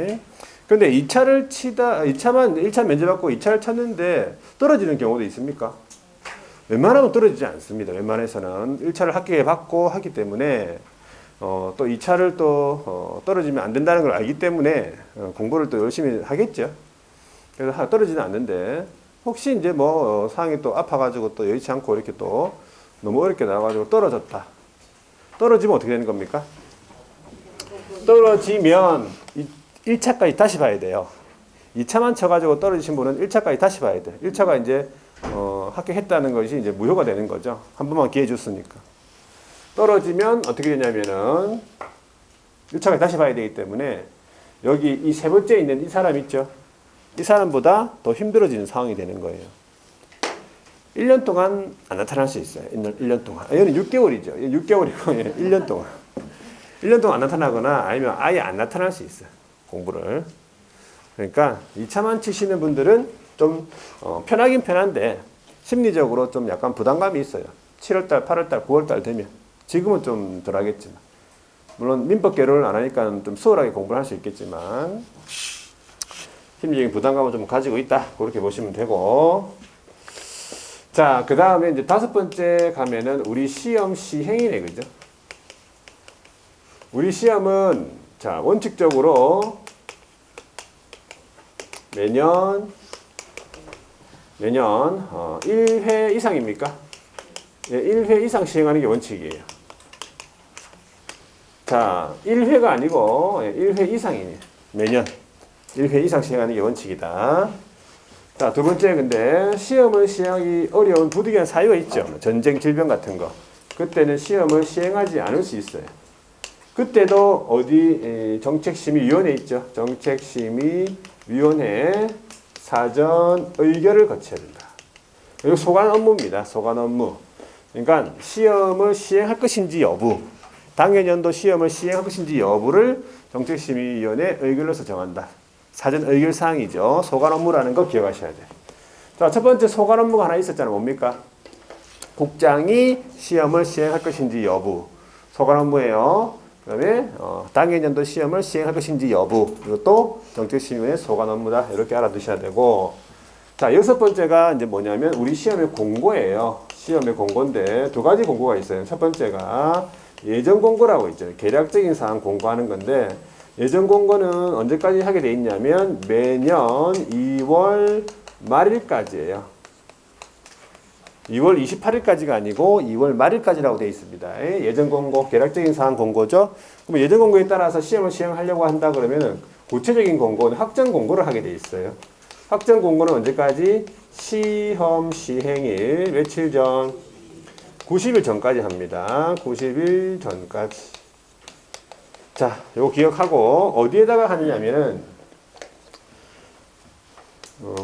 [SPEAKER 1] 근데 1차 면제받고 2차를 쳤는데 떨어지는 경우도 있습니까? 웬만하면 떨어지지 않습니다. 웬만해서는 1차를 합격해 받고 하기 때문에 또 2차를 또 떨어지면 안 된다는 걸 알기 때문에 공부를 또 열심히 하겠죠. 그래서 떨어지는 않는데 혹시 이제 상황이 또 아파가지고 또 여의치 않고 이렇게 또 너무 어렵게 나와가지고 떨어졌다. 떨어지면 어떻게 되는 겁니까? 떨어지면 1차까지 다시 봐야 돼요. 2차만 쳐가지고 떨어지신 분은 1차까지 다시 봐야 돼요. 1차가 이제 합격했다는 것이 이제 무효가 되는 거죠. 한 번만 기회 줬으니까. 떨어지면 어떻게 되냐면은 1차까지 다시 봐야 되기 때문에 여기 이 세 번째 있는 이 사람 있죠? 이 사람보다 더 힘들어지는 상황이 되는 거예요. 1년 동안 안 나타날 수 있어요. 1년 동안. 얘는 6개월이죠. 6개월이고 1년 동안. 1년 동안 안 나타나거나 아니면 아예 안 나타날 수 있어요. 공부를. 그러니까 2차만 치시는 분들은 좀 편하긴 편한데 심리적으로 좀 약간 부담감이 있어요. 7월달, 8월달, 9월달 되면. 지금은 좀 덜 하겠지만. 물론 민법계를 안 하니까 좀 수월하게 공부를 할 수 있겠지만 심리적인 부담감을 좀 가지고 있다. 그렇게 보시면 되고. 자, 그 다음에 이제 5번째 가면은 우리 시험 시행이네, 그죠? 우리 시험은, 자, 원칙적으로 매년 1회 이상입니까? 예, 1회 이상 시행하는 게 원칙이에요. 자, 1회가 아니고 1회 이상이네. 매년 1회 이상 시행하는 게 원칙이다. 자, 두 번째 근데 시험을 시행하기 어려운 부득이한 사유가 있죠. 전쟁, 질병 같은 거. 그때는 시험을 시행하지 않을 수 있어요. 그때도 어디 정책심의위원회 있죠. 정책심의위원회 사전 의결을 거쳐야 된다. 그리고 소관 업무입니다. 소관 업무. 그러니까 시험을 시행할 것인지 여부, 당해년도 시험을 시행할 것인지 여부를 정책심의위원회 의결로서 정한다. 사전 의결 사항이죠. 소관 업무라는 거 기억하셔야 돼요. 자, 첫 번째 소관 업무가 하나 있었잖아요. 뭡니까? 국장이 시험을 시행할 것인지 여부. 소관 업무예요. 그 다음에 당해년도 시험을 시행할 것인지 여부. 이것도 정책심의위원회 소관 업무다. 이렇게 알아두셔야 되고. 자, 6번째가 이제 뭐냐면 우리 시험의 공고예요. 시험의 공고인데 두 가지 공고가 있어요. 첫 번째가 예전 공고라고 있죠. 계략적인 사항 공고하는 건데 예전 공고는 언제까지 하게 돼 있냐면 매년 2월 말일까지예요. 2월 28일까지가 아니고 2월 말일까지라고 되어 있습니다. 예전 공고, 계략적인 사항 공고죠. 그럼 예전 공고에 따라서 시험을 시행하려고 한다 그러면은 구체적인 공고는 확정 공고를 하게 돼 있어요. 확정 공고는 언제까지? 시험 시행일 며칠 전? 90일 전까지 합니다. 90일 전까지. 자, 요거 기억하고 어디에다가 하느냐면은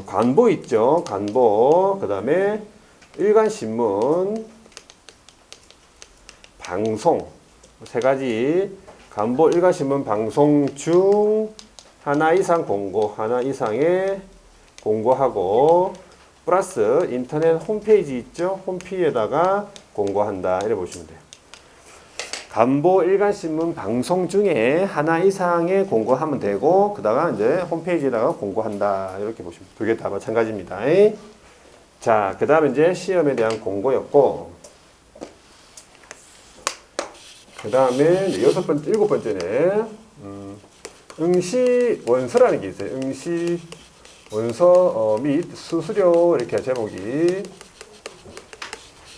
[SPEAKER 1] 관보 있죠. 관보. 그다음에 일간신문, 방송 세 가지. 관보, 일간신문, 방송 중 하나 이상 공고, 하나 이상의 공고하고 플러스 인터넷 홈페이지 있죠. 홈페이지에다가 공고한다. 이래 보시면 돼요. 간보, 일간신문, 방송 중에 하나 이상의 공고하면 되고 그다가 이제 홈페이지에다가 공고한다. 이렇게 보시면 두 개 다 마찬가지입니다. 자, 그 다음에 이제 시험에 대한 공고였고 그 다음에 7번째네. 응시 원서라는 게 있어요. 응시 원서 및 수수료 이렇게 제목이.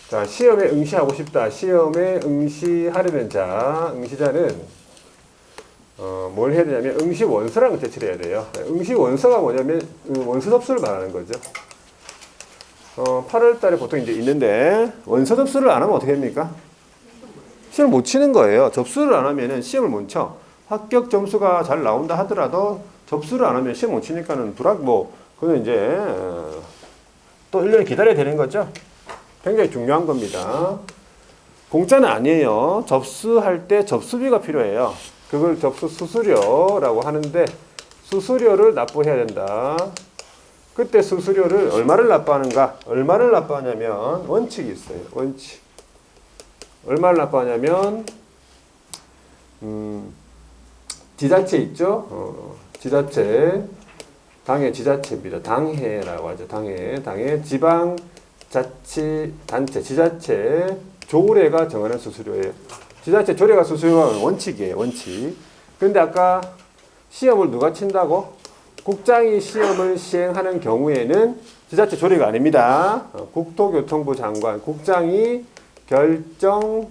[SPEAKER 1] 자, 시험에 응시하고 싶다. 시험에 응시하려는 자, 응시자는 뭘 해야 되냐면 응시 원서라는 걸 제출해야 돼요. 응시 원서가 뭐냐면 원서 접수를 말하는 거죠. 8월 달에 보통 이제 있는데 원서 접수를 안 하면 어떻게 됩니까? 시험을 못 치는 거예요. 접수를 안 하면은 시험을 못 쳐. 합격 점수가 잘 나온다 하더라도 접수를 안 하면 시험 못 치니까는 그건 이제 또 1년 기다려야 되는 거죠. 굉장히 중요한 겁니다. 공짜는 아니에요. 접수할 때 접수비가 필요해요. 그걸 접수 수수료라고 하는데 수수료를 납부해야 된다. 그때 수수료를 얼마를 납부하는가? 얼마를 납부하냐면 원칙이 있어요. 원칙. 얼마를 납부하냐면 지자체 있죠? 지자체. 당해 지자체입니다. 당해라고 하죠. 당해 지방자치단체, 지자체 조례가 정하는 수수료예요. 지자체 조례가 수수료가 원칙이에요. 원칙. 그런데 아까 시험을 누가 친다고? 국장이 시험을 시행하는 경우에는 지자체 조례가 아닙니다. 국토교통부 장관, 국장이 결정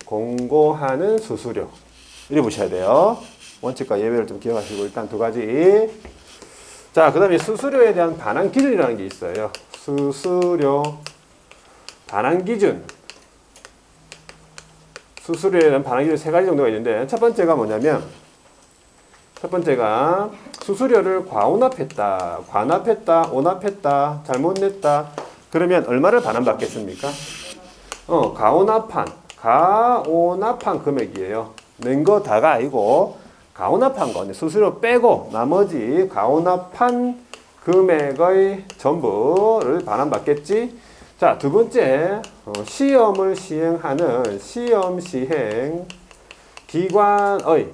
[SPEAKER 1] 공고하는 수수료. 이래 보셔야 돼요. 원칙과 예외를 좀 기억하시고 일단 두 가지. 자, 그 다음에 수수료에 대한 반환 기준이라는 게 있어요. 수수료 반환 기준. 수수료에는 반환 기준 세 가지 정도가 있는데 첫 번째가 뭐냐면 첫 번째가 수수료를 과온합했다, 관합했다, 온합했다, 잘못 냈다. 그러면 얼마를 반환받겠습니까? 가온합한 금액이에요. 낸 거 다가 아니고 가온합한 거, 수수료 빼고 나머지 가온합한 금액의 전부를 반환받겠지. 자, 두 번째, 시험을 시행하는 시험 시행 기관의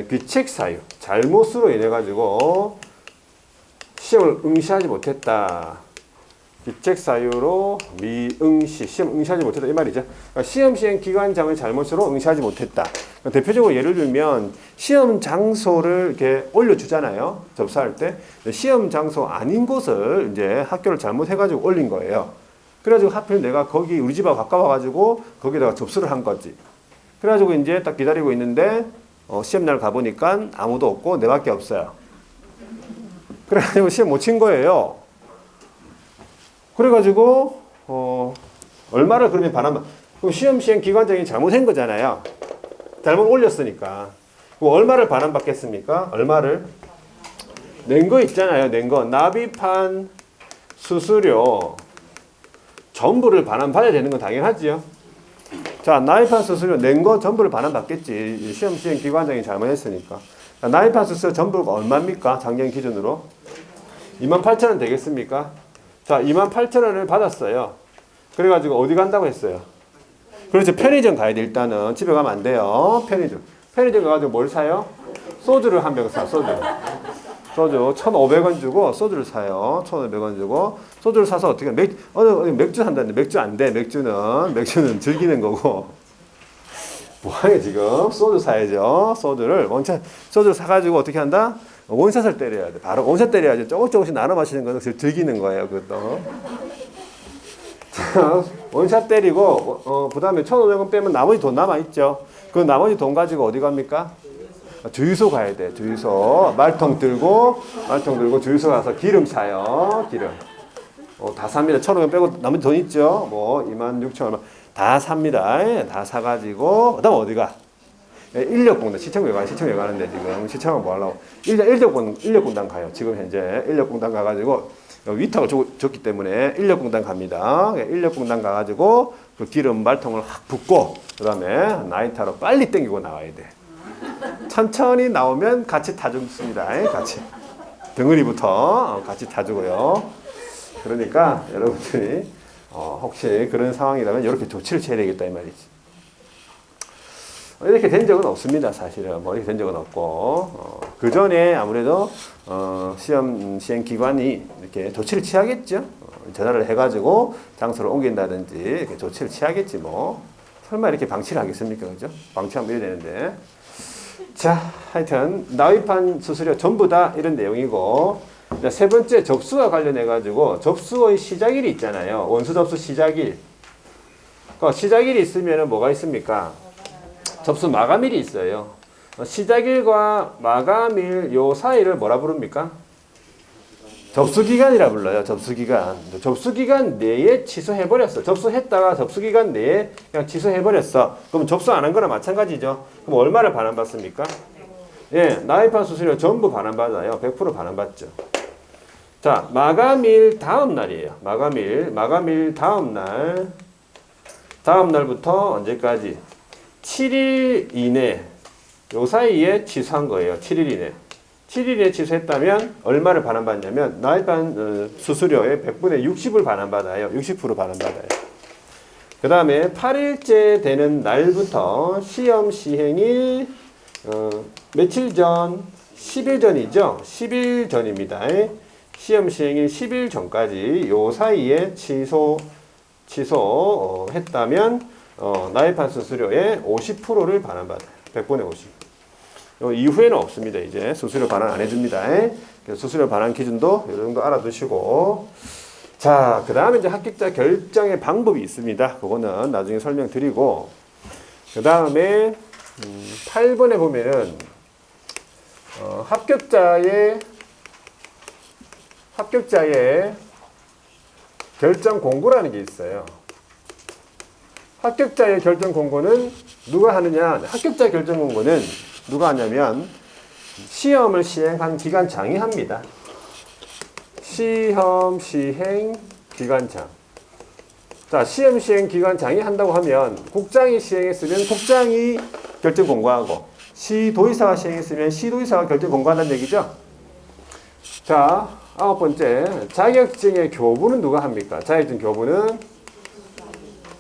[SPEAKER 1] 귀책 사유, 잘못으로 인해 가지고 시험을 응시하지 못했다. 귀책 사유로 미응시, 시험 응시하지 못했다 이 말이죠. 그러니까 시험 시행 기관장의 잘못으로 응시하지 못했다. 그러니까 대표적으로 예를 들면 시험 장소를 이렇게 올려주잖아요. 접수할 때 시험 장소 아닌 곳을 이제 학교를 잘못해가지고 올린 거예요. 그래가지고 하필 내가 거기 우리 집하고 가까워가지고 거기다가 접수를 한 거지. 그래가지고 이제 딱 기다리고 있는데 시험날 가보니까 아무도 없고 내밖에 없어요. 그래가지고 시험 못 친 거예요. 그래가지고 얼마를 그러면 반환만? 그럼 시험 시행 기관장이 잘못한 거잖아요. 잘못 올렸으니까. 그럼 얼마를 반환받겠습니까? 얼마를? 낸 거 있잖아요. 낸 거. 납입한 수수료 전부를 반환받아야 되는 건 당연하지요. 자, 납입한 수수료 낸 거 전부를 반환받겠지. 시험 시행 기관장이 잘못했으니까. 자, 납입한 수수료 전부가 얼마입니까? 작년 기준으로. 28,000원 되겠습니까? 자, 28,000원을 받았어요. 그래가지고 어디 간다고 했어요? 그렇죠. 편의점 가야 돼. 일단은 집에 가면 안 돼요. 편의점 가가지고 뭘 사요? 소주를 한 병 사. 소주 1,500원 주고 소주를 사요. 1,500원 주고 소주를 사서 어떻게 맥주 산다는데 맥주 안 돼. 맥주는 즐기는 거고. 뭐하게 지금 소주 사야죠. 소주를 사가지고 어떻게 한다? 원샷을 때려야 돼. 바로 원샷 때려야지. 조금씩 나눠 마시는 거는 즐기는 거예요. 그것도. 자, 원샷 때리고 그 다음에 1,500원 빼면 나머지 돈 남아있죠. 그 나머지 돈 가지고 어디 갑니까? 주유소 가야 돼. 주유소 말통 들고 주유소 가서 기름 사요. 기름 다 삽니다. 1,500원 빼고 나머지 돈 있죠. 뭐 26,000원 얼마 다 삽니다. 다 사가지고 그다음 어디 가? 인력공단 시청에 가는데 지금 시청은 뭐 하려고 인력공단 가요. 지금 현재 인력공단 가가지고 위탁을 줬기 때문에 인력공단 갑니다. 인력공단 가가지고 그 기름 말통을 확 붓고 그 다음에 나이타로 빨리 땡기고 나와야 돼. 천천히 나오면 같이 타줍니다. 같이 덩어리부터 같이 타주고요. 그러니까 여러분들이 혹시 그런 상황이라면 이렇게 조치를 취해야 되겠다 이 말이지. 이렇게 된 적은 없습니다. 사실은 이렇게 된 적은 없고 그 전에 아무래도 시험 시행 기관이 이렇게 조치를 취하겠죠. 전화를 해가지고 장소를 옮긴다든지 이렇게 조치를 취하겠지 뭐. 설마 이렇게 방치를 하겠습니까, 그죠? 방치하면 이래야 되는데. 자, 하여튼 납입한 수수료 전부 다 이런 내용이고. 세 번째 접수와 관련해 가지고 접수의 시작일이 있잖아요. 원수 접수 시작일. 시작일이 있으면 뭐가 있습니까? 접수 마감일이 있어요. 시작일과 마감일 요 사이를 뭐라 부릅니까? 접수기간이라 불러요. 접수기간 내에 취소해버렸어. 접수했다가 접수기간 내에 그냥 취소해버렸어. 그럼 접수 안 한 거나 마찬가지죠. 그럼 얼마를 반환받습니까? 예, 납입한 수수료 전부 반환받아요. 100% 반환받죠. 자, 마감일 다음 날이에요. 마감일 다음 날. 다음 날부터 언제까지? 7일 이내 요 사이에 취소한 거예요. 7일 이내. 7일에 취소했다면 얼마를 반환받냐면 납입한 수수료의 100분의 60을 반환받아요. 60% 반환받아요. 그 다음에 8일째 되는 날부터 시험 시행일 며칠 전? 10일 전이죠. 10일 전입니다. 시험 시행일 10일 전까지 요 사이에 취소했다면 납입한 수수료의 50%를 반환받아요. 100분의 50. 이후에는 없습니다. 이제 수수료 반환 안 해줍니다. 수수료 반환 기준도 이 정도 알아두시고. 자, 그 다음에 이제 합격자 결정의 방법이 있습니다. 그거는 나중에 설명드리고. 그 다음에 8번에 보면은 합격자의 결정 공고라는 게 있어요. 합격자의 결정 공고는 누가 하느냐? 합격자 결정 공고는 누가 하냐면 시험을 시행한 기관장이 합니다. 시험 시행 기관장. 자, 시험 시행 기관장이 한다고 하면 국장이 시행했으면 국장이 결정 공고하고 시도의사가 시행했으면 시도의사가 결정 공고한다는 얘기죠. 자, 9번째, 자격증의 교부는 누가 합니까? 자격증 교부는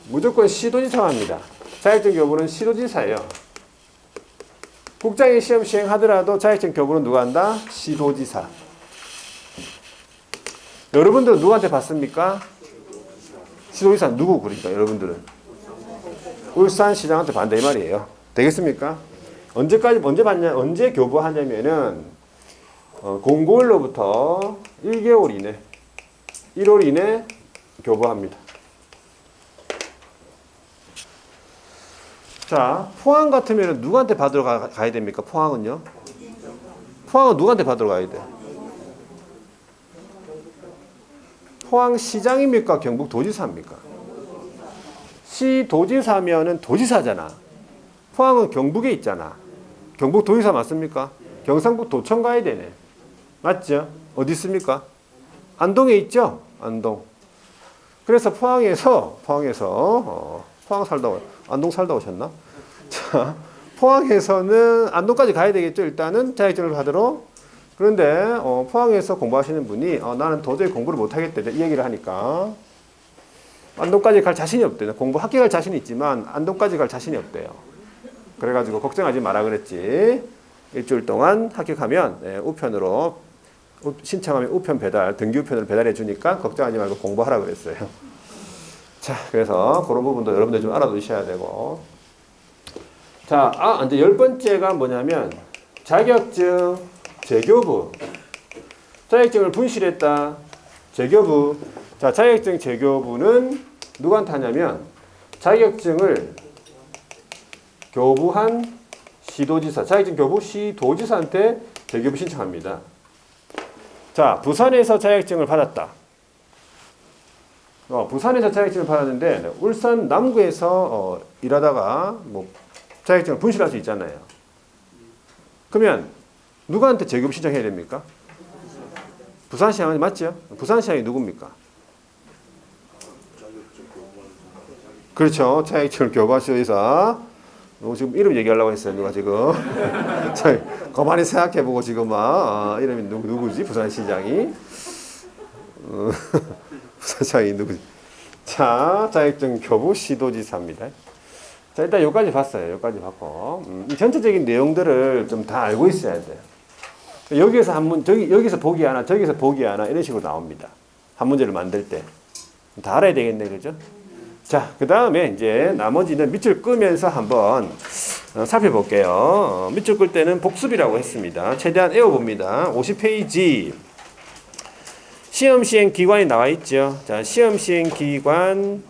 [SPEAKER 1] 무조건 시도지사가 합니다. 자격증 교부는 시도지사예요. 국장이 시험 시행하더라도 자격증 교부는 누가 한다? 시도지사. 여러분들은 누구한테 받습니까? 시도지사 누구 그러니까 여러분들은? 울산시장한테 받는다 이 말이에요. 되겠습니까? 언제 받냐? 언제 교부하냐면은 공고일로부터 1개월 이내, 1월 이내 교부합니다. 자, 포항 같으면 누구한테 받으러 가야 됩니까? 포항은요? 포항은 누구한테 받으러 가야 돼? 포항시장입니까? 경북도지사입니까? 시도지사면은 도지사잖아. 포항은 경북에 있잖아. 경북도지사 맞습니까? 경상북도청 가야 되네. 맞죠? 어디 있습니까? 안동에 있죠? 안동. 그래서 포항에서 포항 살다 안동 살다 오셨나? 자, 포항에서는 안동까지 가야 되겠죠. 일단은 자격증을 받으러. 그런데 포항에서 공부하시는 분이 나는 도저히 공부를 못하겠다 이 얘기를 하니까 안동까지 갈 자신이 없대요. 공부 합격할 자신이 있지만 안동까지 갈 자신이 없대요. 그래가지고 걱정하지 마라 그랬지. 일주일 동안 합격하면 우편으로 신청하면 우편 배달, 등기 우편으로 배달해 주니까 걱정하지 말고 공부하라 그랬어요. 자, 그래서 그런 부분도 여러분들 좀 알아두셔야 되고. 자, 이제 10번째가 뭐냐면 자격증 재교부. 자격증을 분실했다. 재교부. 자, 자격증 재교부는 누구한테 하냐면 자격증을 교부한 시도지사, 자격증 교부 시도지사한테 재교부 신청합니다. 자, 부산에서 자격증을 받았다. 부산에서 자격증을 받았는데 울산 남구에서 일하다가 뭐 자격증을 분실할 수 있잖아요. 그러면 누구한테 재교부 신청해야 됩니까? 부산시장이 맞죠? 부산시장이 누굽니까? 그렇죠. 자격증을 교부한 시도지사. 지금 이름 얘기하려고 했어요. 누가 지금 가만히 생각해보고 지금 이름이 누구지? 부산시장이 부산시장이 누구지? 자, 자격증 교부 시도지사입니다. 자, 일단 여기까지 봤어요. 여기까지 봤고 이 전체적인 내용들을 좀 다 알고 있어야 돼요. 여기에서 한 문, 여기서 보기 하나, 저기서 보기 하나 이런 식으로 나옵니다. 한 문제를 만들 때 다 알아야 되겠네, 그죠? 자, 그 다음에 이제 나머지는 밑줄 끄면서 한번 살펴볼게요. 밑줄 끌 때는 복습이라고 했습니다. 최대한 외워봅니다. 50페이지. 시험 시행 기관이 나와 있죠. 자, 시험 시행 기관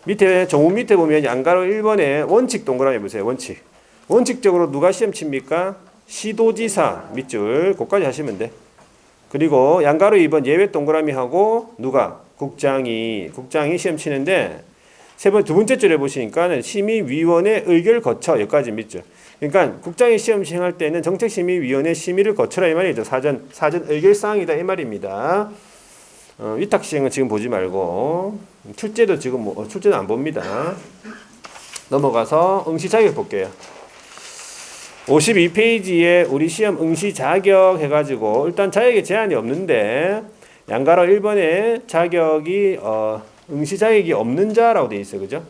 [SPEAKER 1] 밑에 정문 밑에 보면 양가로 1번에 원칙 동그라미 보세요. 원칙. 원칙적으로 누가 시험 칩니까? 시도지사 밑줄 거기까지 하시면 돼. 그리고 양가로 2번 예외 동그라미 하고 누가? 국장이 시험 치는데 두 번째 줄에 보시니까 심의위원회 의결 거쳐 여기까지 밑줄. 그러니까 국장이 시험 시행할 때는 정책심의위원회 심의를 거쳐라 이 말이죠. 사전 의결 사항이다 이 말입니다. 위탁 시행은 지금 보지 말고 출제도 지금 출제도 안 봅니다. 넘어가서 응시 자격 볼게요. 52페이지에 우리 시험 응시 자격 해가지고 일단 자격에 제한이 없는데 양가로 1번에 자격이 응시 자격이 없는 자라고 되어 있어요. 그죠?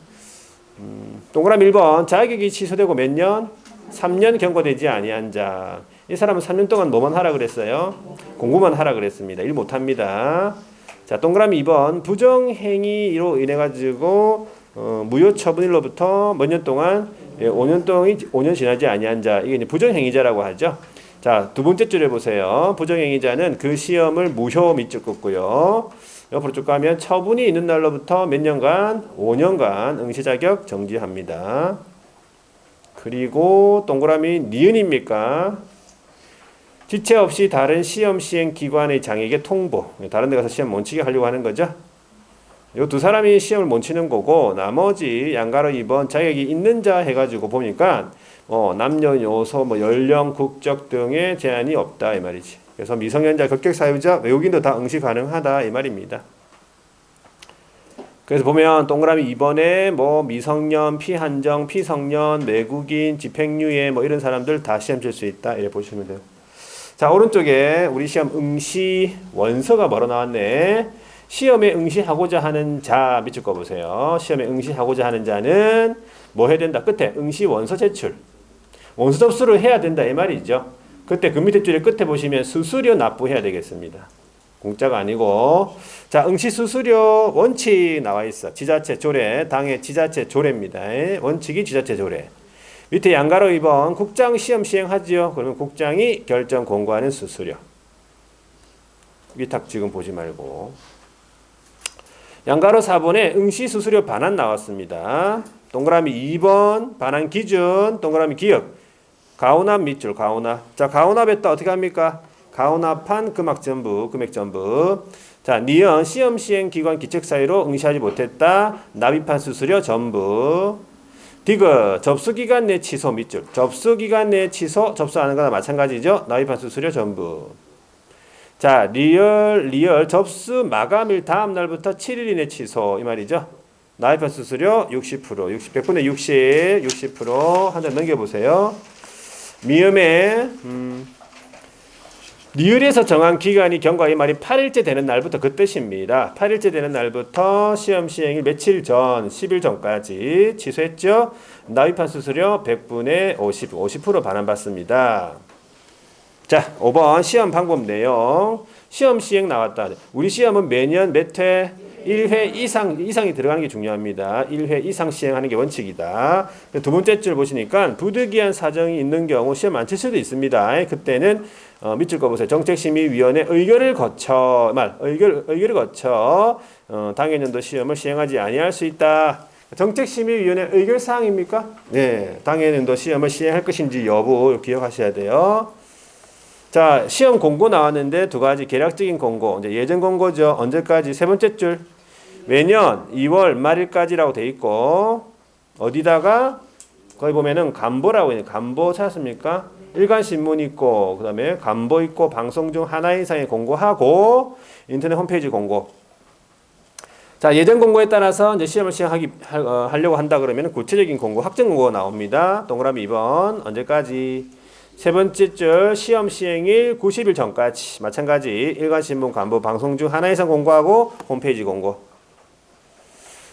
[SPEAKER 1] 동그라미 1번 자격이 취소되고 몇 년? 3년 경과되지 아니한 자. 이 사람은 3년 동안 뭐만 하라 그랬어요? 공부만 하라 그랬습니다. 일 못합니다. 자, 동그라미 2번 부정행위로 인해 가지고 무효 처분일로부터 몇 년 동안 5년 지나지 아니한 자. 이게 이제 부정행위자라고 하죠. 자, 두 번째 줄에 보세요. 부정행위자는 그 시험을 무효 밑줄 긋고요. 옆으로 쭉 가면 처분이 있는 날로부터 몇 년간? 5년간 응시 자격 정지합니다. 그리고 동그라미 니은입니까? 지체 없이 다른 시험 시행 기관의 장에게 통보. 다른 데 가서 시험 못 치게 하려고 하는 거죠. 요 두 사람이 시험을 못 치는 거고 나머지 양가로 2번 자격이 있는 자 해가지고 보니까 남녀노소 뭐 연령 국적 등의 제한이 없다 이 말이지. 그래서 미성년자 극격 사유자 외국인도 다 응시 가능하다 이 말입니다. 그래서 보면 동그라미 2번에 뭐 미성년, 피한정, 피성년, 외국인, 집행유예 뭐 이런 사람들 다 시험 칠 수 있다 이렇게 보시면 돼요. 자, 오른쪽에 우리 시험 응시 원서가 뭐로 나왔네. 시험에 응시하고자 하는 자 밑줄 거 보세요. 시험에 응시하고자 하는 자는 뭐 해야 된다? 끝에 응시 원서 제출. 원서 접수를 해야 된다 이 말이죠. 그때 그 밑에 줄에 끝에 보시면 수수료 납부해야 되겠습니다. 공짜가 아니고. 자, 응시 수수료 원칙 나와 있어. 지자체 조례, 당의 지자체 조례입니다. 원칙이 지자체 조례. 밑에 양가로 2번 국장 시험 시행하지요. 그러면 국장이 결정 공고하는 수수료. 위탁 지금 보지 말고. 양가로 4번에 응시 수수료 반환 나왔습니다. 동그라미 2번 반환 기준, 동그라미 기억. 가오납 밑줄 가오납. 자, 가오납했다 어떻게 합니까? 가오납한 금액 전부. 자, 니은 시험 시행 기관 기책 사유로 응시하지 못했다. 납입한 수수료 전부. 디귿 접수기간 내 취소 밑줄. 접수기간 내 취소 접수하는 거나 마찬가지죠. 납입한 수수료 전부. 자, 리얼 접수 마감일 다음 날부터 7일 이내 취소 이 말이죠. 납입한 수수료 60%, 100분의 60% 한 장 넘겨보세요. 미음에 리을에서 정한 기간이 경과 이 말이 8일째 되는 날부터 그 뜻입니다. 8일째 되는 날부터 시험 시행일 며칠 전, 10일 전까지 취소했죠. 납입한 수수료 100분의 50% 반환받습니다. 자, 5번 시험 방법 내용. 시험 시행 나왔다. 우리 시험은 매년 몇 회? 1회 이상이 들어가는 게 중요합니다. 1회 이상 시행하는 게 원칙이다. 두 번째 줄 보시니까 부득이한 사정이 있는 경우 시험 안 칠 수도 있습니다. 그때는 밑줄 거 보세요. 정책심의위원회 의결을 거쳐 당해년도 시험을 시행하지 아니할 수 있다. 정책심의위원회 의결 사항입니까? 네, 당해년도 시험을 시행할 것인지 여부 기억하셔야 돼요. 자, 시험 공고 나왔는데 두 가지 계략적인 공고, 이제 예전 공고죠. 언제까지? 세 번째 줄. 매년 2월 말일까지라고 돼 있고, 어디다가? 거기 보면은 간보라고 있는 간보 찾았습니까? 일간신문 있고, 그 다음에 간보 있고, 방송 중 하나 이상의 공고하고, 인터넷 홈페이지 공고. 자, 예전 공고에 따라서 이제 시험을 하려고 한다 그러면 구체적인 공고, 확정 공고가 나옵니다. 동그라미 2번. 언제까지? 세 번째 줄 시험 시행일 90일 전까지 마찬가지 일간신문 간보 방송 중 하나 이상 공고하고 홈페이지 공고.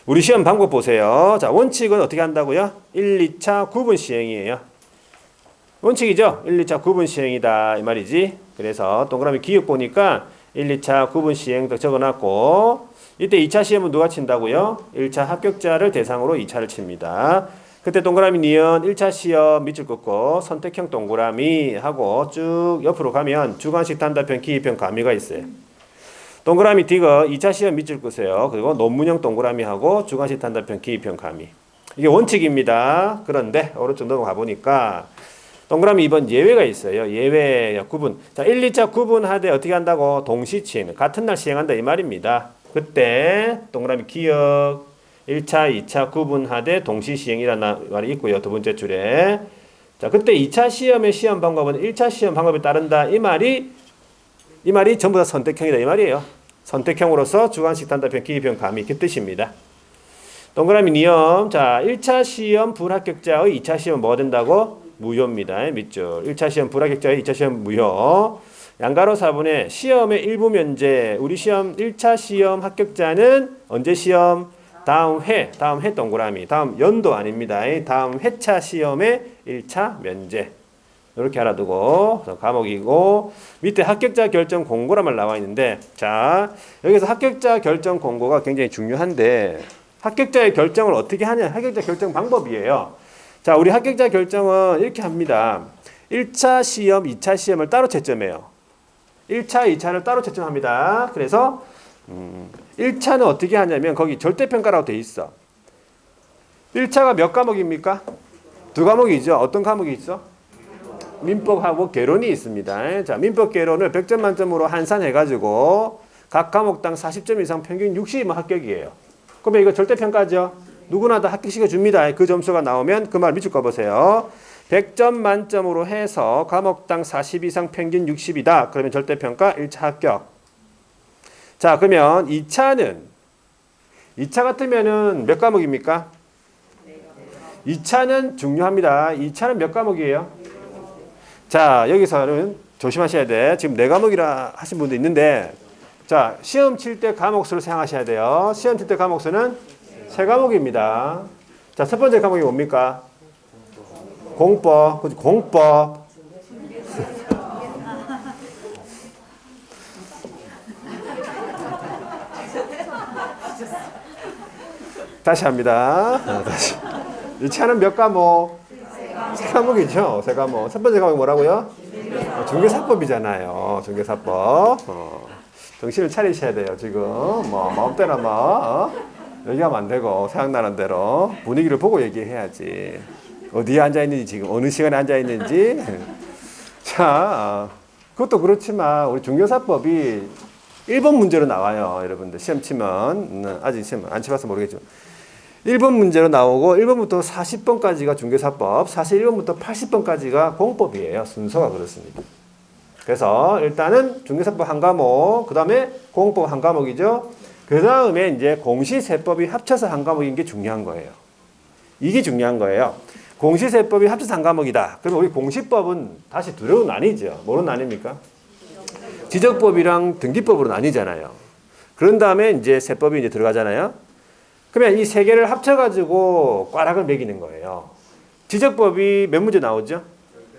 [SPEAKER 1] 우리 시험 방법 보세요. 자, 원칙은 어떻게 한다고요? 1, 2차 구분 시행이에요. 원칙이죠. 1, 2차 구분 시행이다 이 말이지. 그래서 동그라미 기억 보니까 1, 2차 구분 시행 적어놨고 이때 2차 시험은 누가 친다고요? 1차 합격자를 대상으로 2차를 칩니다. 그때 동그라미 니은 1차 시험 밑줄 긋고 선택형 동그라미 하고 쭉 옆으로 가면 주관식 단답형 기입형 가미가 있어요. 동그라미 디귿 2차 시험 밑줄 끄세요. 그리고 논문형 동그라미 하고 주관식 단답형 기입형 가미. 이게 원칙입니다. 그런데 오른쪽 넘어가 보니까 동그라미 2번 예외가 있어요. 예외 구분. 자, 1, 2차 구분하되 어떻게 한다고? 동시침. 같은 날 시행한다 이 말입니다. 그때 동그라미 기억 1차, 2차 구분하되 동시 시행이라는 말이 있고요. 두 번째 줄에. 자, 그때 2차 시험의 시험 방법은 1차 시험 방법에 따른다. 이 말이 전부 다 선택형이다. 이 말이에요. 선택형으로서 주관식 단답형 기입형 가미 그 뜻입니다. 동그라미 니엄. 자, 1차 시험 불합격자의 2차 시험 뭐가 된다고? 무효입니다. 밑줄. 1차 시험 불합격자의 2차 시험 무효. 양가로 4분의 시험의 일부 면제. 우리 시험 1차 시험 합격자는 언제 시험? 다음 해 동그라미. 다음 연도 아닙니다. 다음 회차 시험의 1차 면제. 이렇게 알아두고 과목이고 밑에 합격자 결정 공고란 말 나와 있는데 자, 여기서 합격자 결정 공고가 굉장히 중요한데 합격자의 결정을 어떻게 하냐? 합격자 결정 방법이에요. 자, 우리 합격자 결정은 이렇게 합니다. 1차 시험, 2차 시험을 따로 채점해요. 1차, 2차를 따로 채점합니다. 그래서 1차는 어떻게 하냐면 거기 절대평가라고 돼 있어. 1차가 몇 과목입니까? 2과목이죠. 어떤 과목이 있어? 민법하고 개론이 있습니다. 자, 민법 개론을 100점 만점으로 환산해가지고 각 과목당 40점 이상 평균 60이면 합격이에요. 그러면 이거 절대평가죠. 누구나 다 합격시켜 줍니다. 그 점수가 나오면 그 말 밑줄 꺼보세요. 100점 만점으로 해서 과목당 40 이상 평균 60이다. 그러면 절대평가 1차 합격. 자, 그러면 2차 같으면은 몇 과목입니까? 2차는 중요합니다. 2차는 몇 과목이에요? 자, 여기서는 조심하셔야 돼. 지금 4과목이라 하신 분도 있는데, 자, 시험 칠 때 과목수를 생각하셔야 돼요. 시험 칠 때 과목수는 3과목입니다. 자, 첫 번째 과목이 뭡니까? 공법. 그치? 공법. 다시 합니다. 다시. 2차는 몇 과목? 3과목이죠. 3과목. 첫 번째 과목이 뭐라고요? 중개사법이잖아요. 중개사법. 정신을 차리셔야 돼요. 지금 뭐 마음대로 얘기하면 안 되고 생각나는 대로 분위기를 보고 얘기해야지. 어디에 앉아 있는지 지금 어느 시간에 앉아 있는지. 자, 그것도 그렇지만 우리 중개사법이 1번 문제로 나와요. 여러분들 시험 치면 아직 시험 안 쳐봐서 모르겠지만 1번 문제로 나오고 1번부터 40번까지가 중개사법, 사실 1번부터 80번까지가 공법이에요. 순서가 그렇습니다. 그래서 일단은 중개사법 한 과목, 그 다음에 공법 한 과목이죠. 그 다음에 이제 공시세법이 합쳐서 한 과목인 게 중요한 거예요. 이게 중요한 거예요. 공시세법이 합쳐서 한 과목이다. 그러면 우리 공시법은 다시 두려운 나뉘죠. 뭐로 나뉩니까? 지적법이랑 등기법으로 나뉘잖아요. 그런 다음에 이제 세법이 이제 들어가잖아요. 그러면 이 세 개를 합쳐가지고 꽈락을 매기는 거예요. 지적법이 몇 문제 나오죠?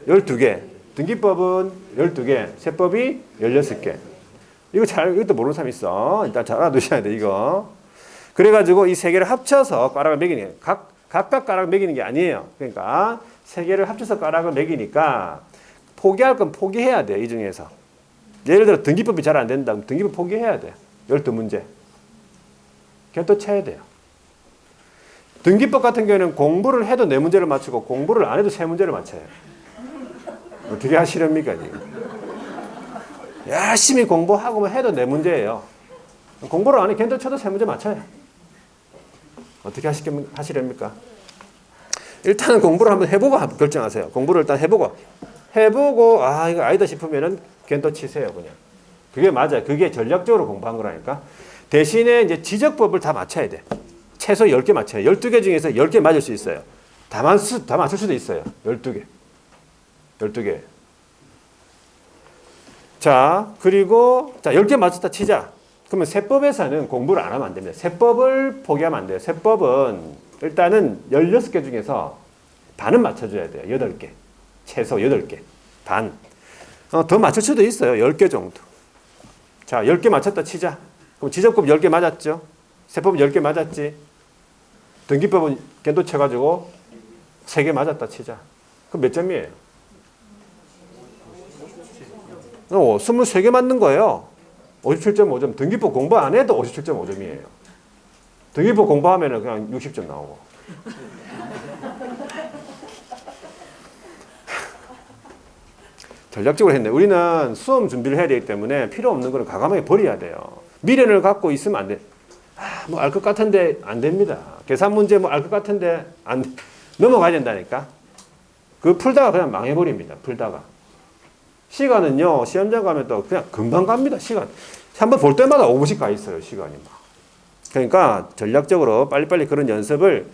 [SPEAKER 1] 12개. 등기법은 12개. 세법이 16개. 이것도 모르는 사람 있어. 일단 잘 알아두셔야 돼, 이거. 그래가지고 이 세 개를 합쳐서 꽈락을 매기는 거예요. 각각 꽈락을 매기는 게 아니에요. 그러니까 세 개를 합쳐서 꽈락을 매기니까 포기할 건 포기해야 돼, 이 중에서. 예를 들어 등기법이 잘 안 된다. 등기법 포기해야 돼. 12문제. 그냥 또 쳐야 돼요. 등기법 같은 경우에는 공부를 해도 4문제를 맞추고 공부를 안 해도 3문제를 맞춰요. 어떻게 하시렵니까 지금? 열심히 공부하고 해도 4문제예요. 공부를 안 해 걔도 쳐도 3문제 맞춰요. 어떻게 하시렵니까? 일단은 공부를 한번 해보고 결정하세요. 공부를 일단 해보고 이거 아니다 싶으면은 걔도 치세요 그냥. 그게 맞아요. 그게 전략적으로 공부한 거라니까. 대신에 이제 지적법을 다 맞춰야 돼. 최소 10개 맞춰요. 12개 중에서 10개 맞을 수 있어요. 다 맞출 수도 있어요. 12개. 자, 그리고 10개 맞췄다 치자. 그러면 세법에서는 공부를 안 하면 안 됩니다. 세법을 포기하면 안 돼요. 세법은 일단은 16개 중에서 반은 맞춰줘야 돼요. 8개. 최소 8개. 반. 더 맞출 수도 있어요. 10개 정도. 자, 10개 맞췄다 치자. 그럼 지적법 10개 맞았죠? 세법은 10개 맞았지? 등기법은 걔도 쳐가지고 3개 맞았다 치자. 그럼 몇 점이에요? 23개 맞는 거예요. 57.5점. 등기법 공부 안 해도 57.5점이에요. 등기법 공부하면 그냥 60점 나오고. 전략적으로 했네. 우리는 수험 준비를 해야 되기 때문에 필요 없는 거는 과감하게 버려야 돼요. 미련을 갖고 있으면 안 돼. 뭐 알 것 같은데 안 됩니다. 계산 문제 뭐 알 것 같은데 넘어가야 된다니까. 그 풀다가 그냥 망해버립니다. 풀다가. 시간은요. 시험장 가면 또 그냥 금방 갑니다. 시간. 한번 볼 때마다 5분씩 가 있어요. 시간이 막. 그러니까 전략적으로 빨리빨리 그런 연습을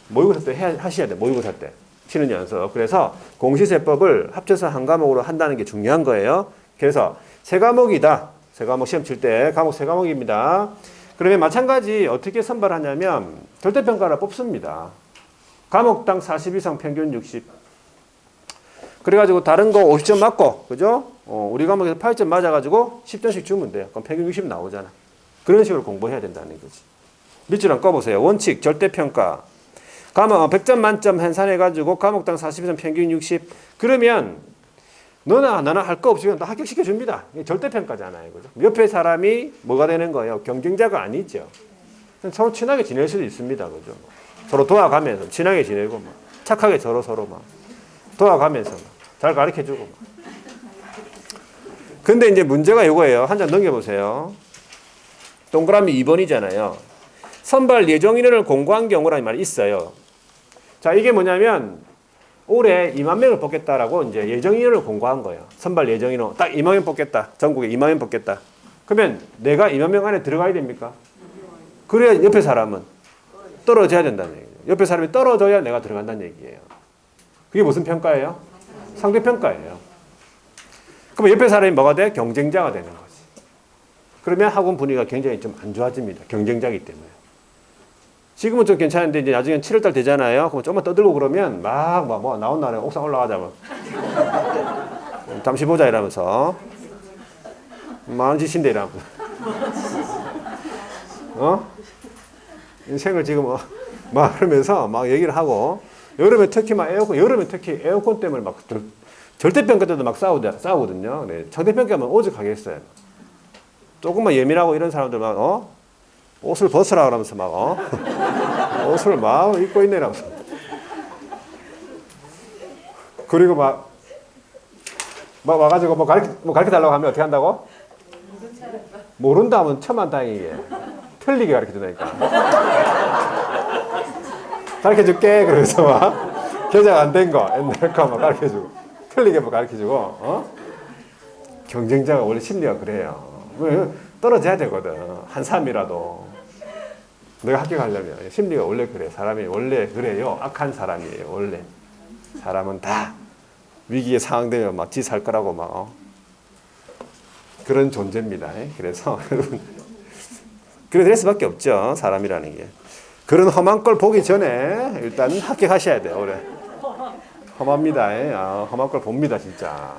[SPEAKER 1] 모의고사 때 하셔야 돼. 모의고사 때. 치는 연습. 그래서 공시세법을 합쳐서 한 과목으로 한다는 게 중요한 거예요. 그래서 3과목이다. 3과목 시험 칠 때 과목 3과목입니다. 그러면 마찬가지 어떻게 선발하냐면 절대평가를 뽑습니다. 과목당 40 이상 평균 60. 그래가지고 다른 거 50점 맞고, 그죠? 우리 과목에서 8점 맞아가지고 10점씩 주면 돼요. 그럼 평균 60 나오잖아. 그런 식으로 공부해야 된다는 거지. 밑줄 한번 꺼보세요. 원칙, 절대평가. 과목 100점 만점 환산해가지고 과목당 40 이상 평균 60. 그러면 너나 나나 할 거 없이 그냥 다 합격시켜줍니다. 절대평가잖아요. 그죠? 옆에 사람이 뭐가 되는 거예요? 경쟁자가 아니죠. 서로 친하게 지낼 수도 있습니다. 그죠? 서로 도와가면서 친하게 지내고 막 착하게 서로 막 도와가면서 잘 가르쳐주고 막. 근데 이제 문제가 이거예요. 한 장 넘겨보세요. 동그라미 2번이잖아요. 선발 예정 인원을 공고한 경우라는 말이 있어요. 자, 이게 뭐냐면 올해 2만 명을 뽑겠다라고 이제 예정 인원을 공고한 거예요. 선발 예정 인원 딱 2만 명 뽑겠다. 전국에 2만 명 뽑겠다. 그러면 내가 2만 명 안에 들어가야 됩니까? 그래야 옆에 사람은 떨어져야 된다는 얘기예요. 옆에 사람이 떨어져야 내가 들어간다는 얘기예요. 그게 무슨 평가예요? 상대 평가예요. 그럼 옆에 사람이 뭐가 돼? 경쟁자가 되는 거지. 그러면 학원 분위기가 굉장히 좀 안 좋아집니다. 경쟁자이기 때문에. 지금은 좀 괜찮은데 이제 나중에 7월달 되잖아요. 그럼 조금만 떠들고 그러면 뭐 나온 날에 옥상 올라가자 뭐. 잠시 보자 이러면서 많은 짓인데 이러면서. 인생을 지금 막 그러면서 막 얘기를 하고 여름에 특히 막 에어컨 때문에 막 절대평가 때도 막 싸우거든요. 네, 절대평가면 오죽하겠어요. 조금만 예민하고 이런 사람들 막 옷을 벗으라 그러면서 막 옷을 막 입고 있네 라면서. 그리고 막 와가지고 뭐 가르쳐 달라고 하면 어떻게 한다고? 모른다 하면 천만다행이게 틀리게 가르쳐 준다니까. 가르쳐 줄게 그러면서 막 개장 안 된 거 옛날 거 막 가르쳐 주고 틀리게 막 가르쳐 주고 경쟁자가 원래 심리가 그래요. 떨어져야 되거든. 한 사람이라도 내가 합격하려면 심리가 원래 그래. 사람이 원래 그래요. 악한 사람이에요. 원래 사람은 다 위기에 상황되면 막 지 살 거라고 막 그런 존재입니다. 그래서 여러분 그럴 수밖에 없죠. 사람이라는 게. 그런 험한 걸 보기 전에 일단 합격하셔야 돼요. 올해 험합니다. 험한 걸 봅니다. 진짜.